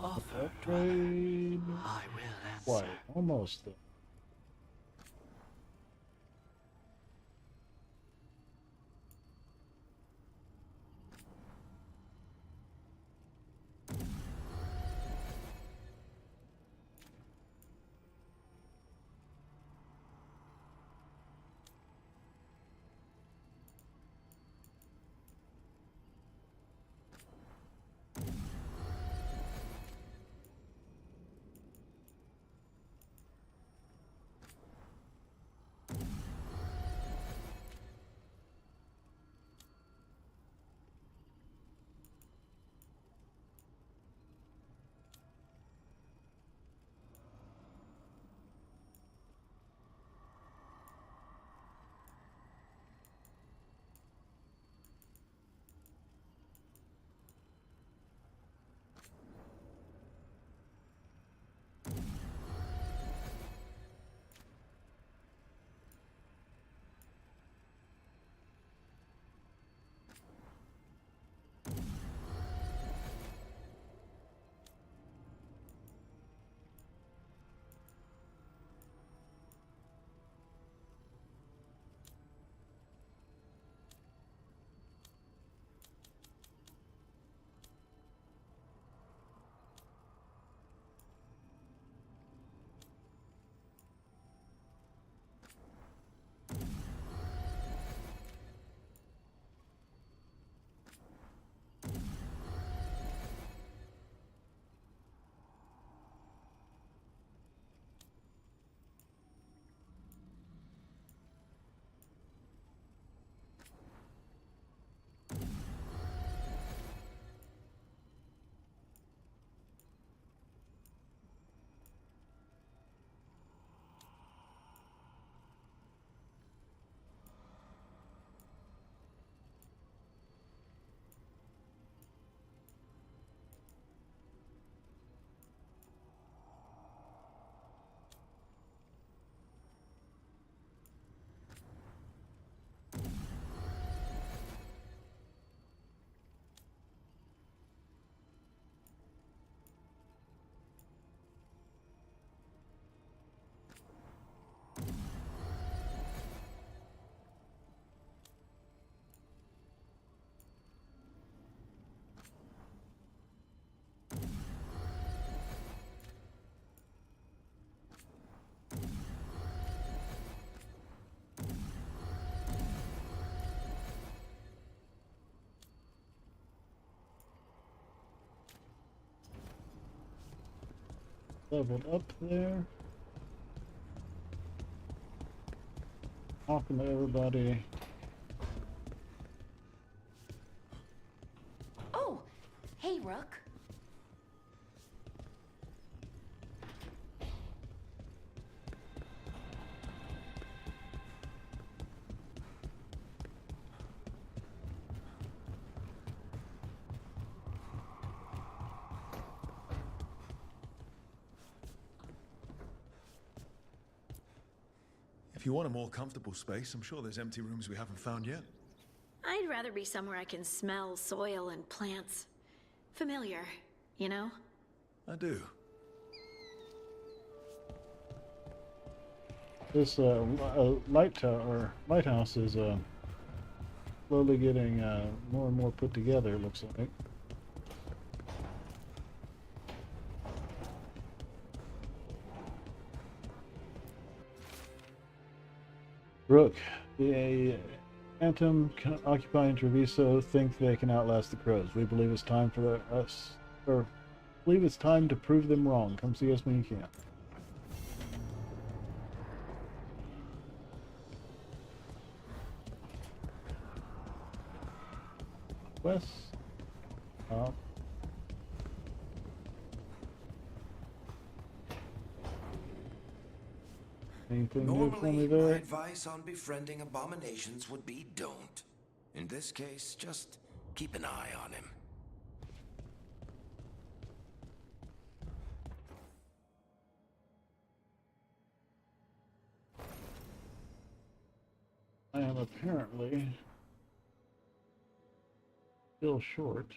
Upgrade. I will answer. Why? Almost there. Leveled up there. Talking to everybody. Oh, hey, Rook. If you want a more comfortable space, I'm sure there's empty rooms we haven't found yet. I'd rather be somewhere I can smell soil and plants. Familiar, you know? I do. This lighthouse is slowly getting more and more put together, it looks like. Rook, the Phantom occupying Treviso think they can outlast the Crows. We believe it's time for us, or believe it's time to prove them wrong. Come see us when you can. West. Anything new for me Normally, there? my advice on befriending abominations would be don't. In this case, just keep an eye on him. I am apparently still short.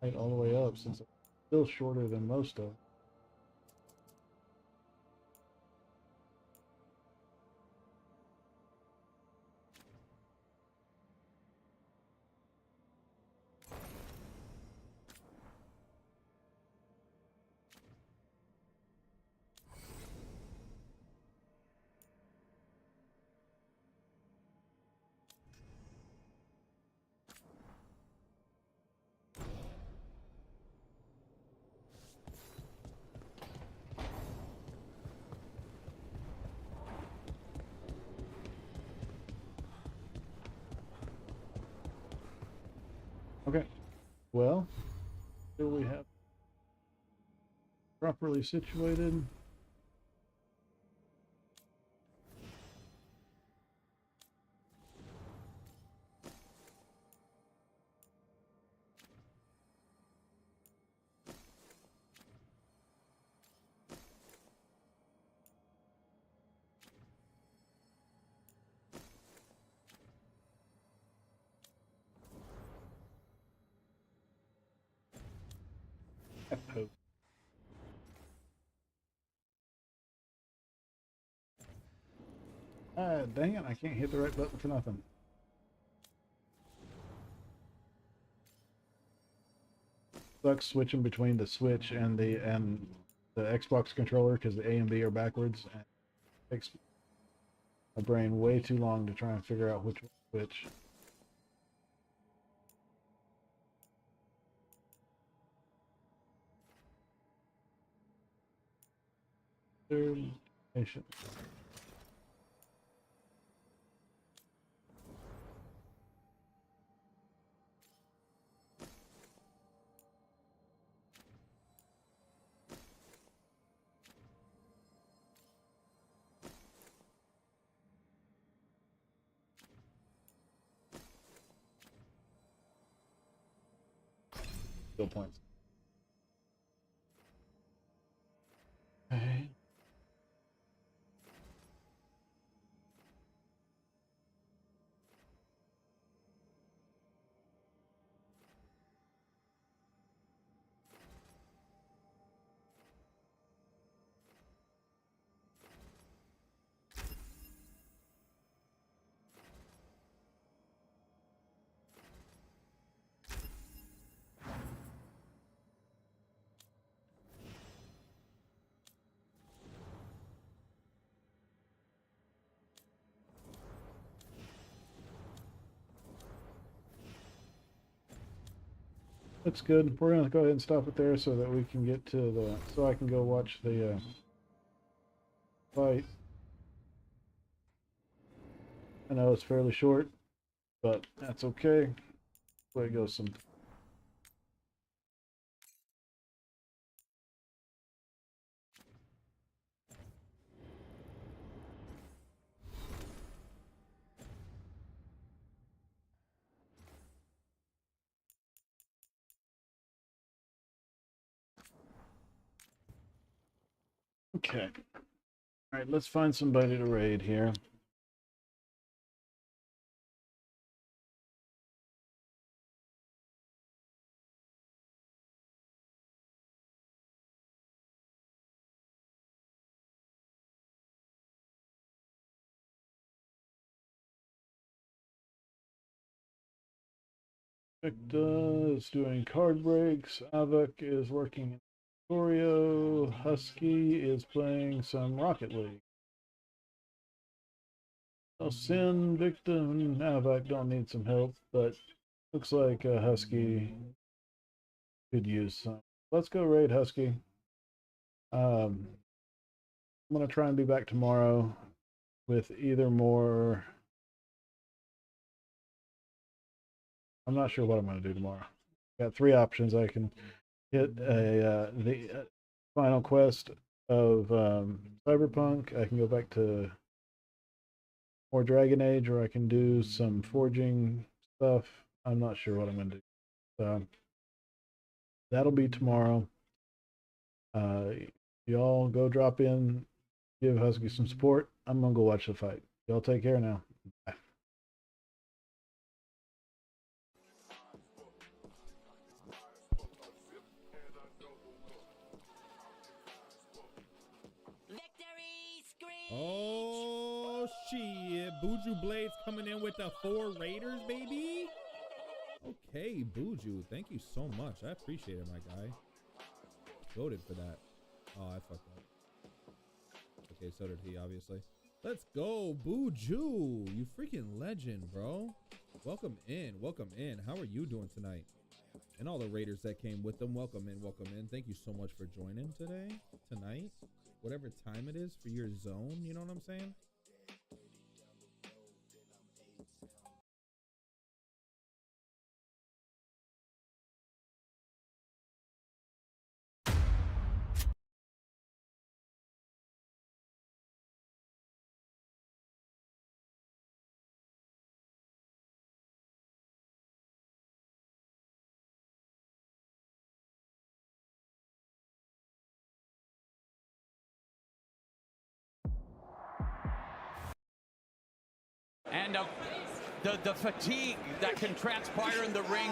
Right all the way up since I'm still shorter than most of them. Okay, well, here we have properly situated. Ah, dang it, I can't hit the right button for nothing. Sucks switching between the Switch and the Xbox controller because the A and B are backwards, and it takes my brain way too long to try and figure out which one's which. Third patient. Skill points. Okay. That's good. We're gonna go ahead and stop it there so that we can get to the, so I can go watch the fight. I know it's fairly short, but that's okay. Way it goes some. Okay. Alright, let's find somebody to raid here. Victa is doing card breaks. Avok is working in Oreo. Husky is playing some Rocket League. So Sin, Victa, and Avok don't need some help, but looks like Husky could use some. Let's go raid Husky. I'm gonna try and be back tomorrow with either more. I'm not sure what I'm going to do tomorrow. Got 3 options. I can hit the final quest of Cyberpunk. I can go back to more Dragon Age, or I can do some forging stuff. I'm not sure what I'm going to do. So that'll be tomorrow. Y'all go drop in, give Husky some support. I'm going to go watch the fight. Y'all take care now. Bye. Oh shit, Buju Blades coming in with the 4 Raiders, baby. Okay, Buju, thank you so much. I appreciate it, my guy. Voted for that. Oh, I fucked up. Okay, so did he, obviously. Let's go, Buju. You freaking legend, bro. Welcome in, welcome in. How are you doing tonight? And all the Raiders that came with them, welcome in, welcome in. Thank you so much for joining tonight. Whatever time it is for your zone, you know what I'm saying? And the fatigue that can transpire in the ring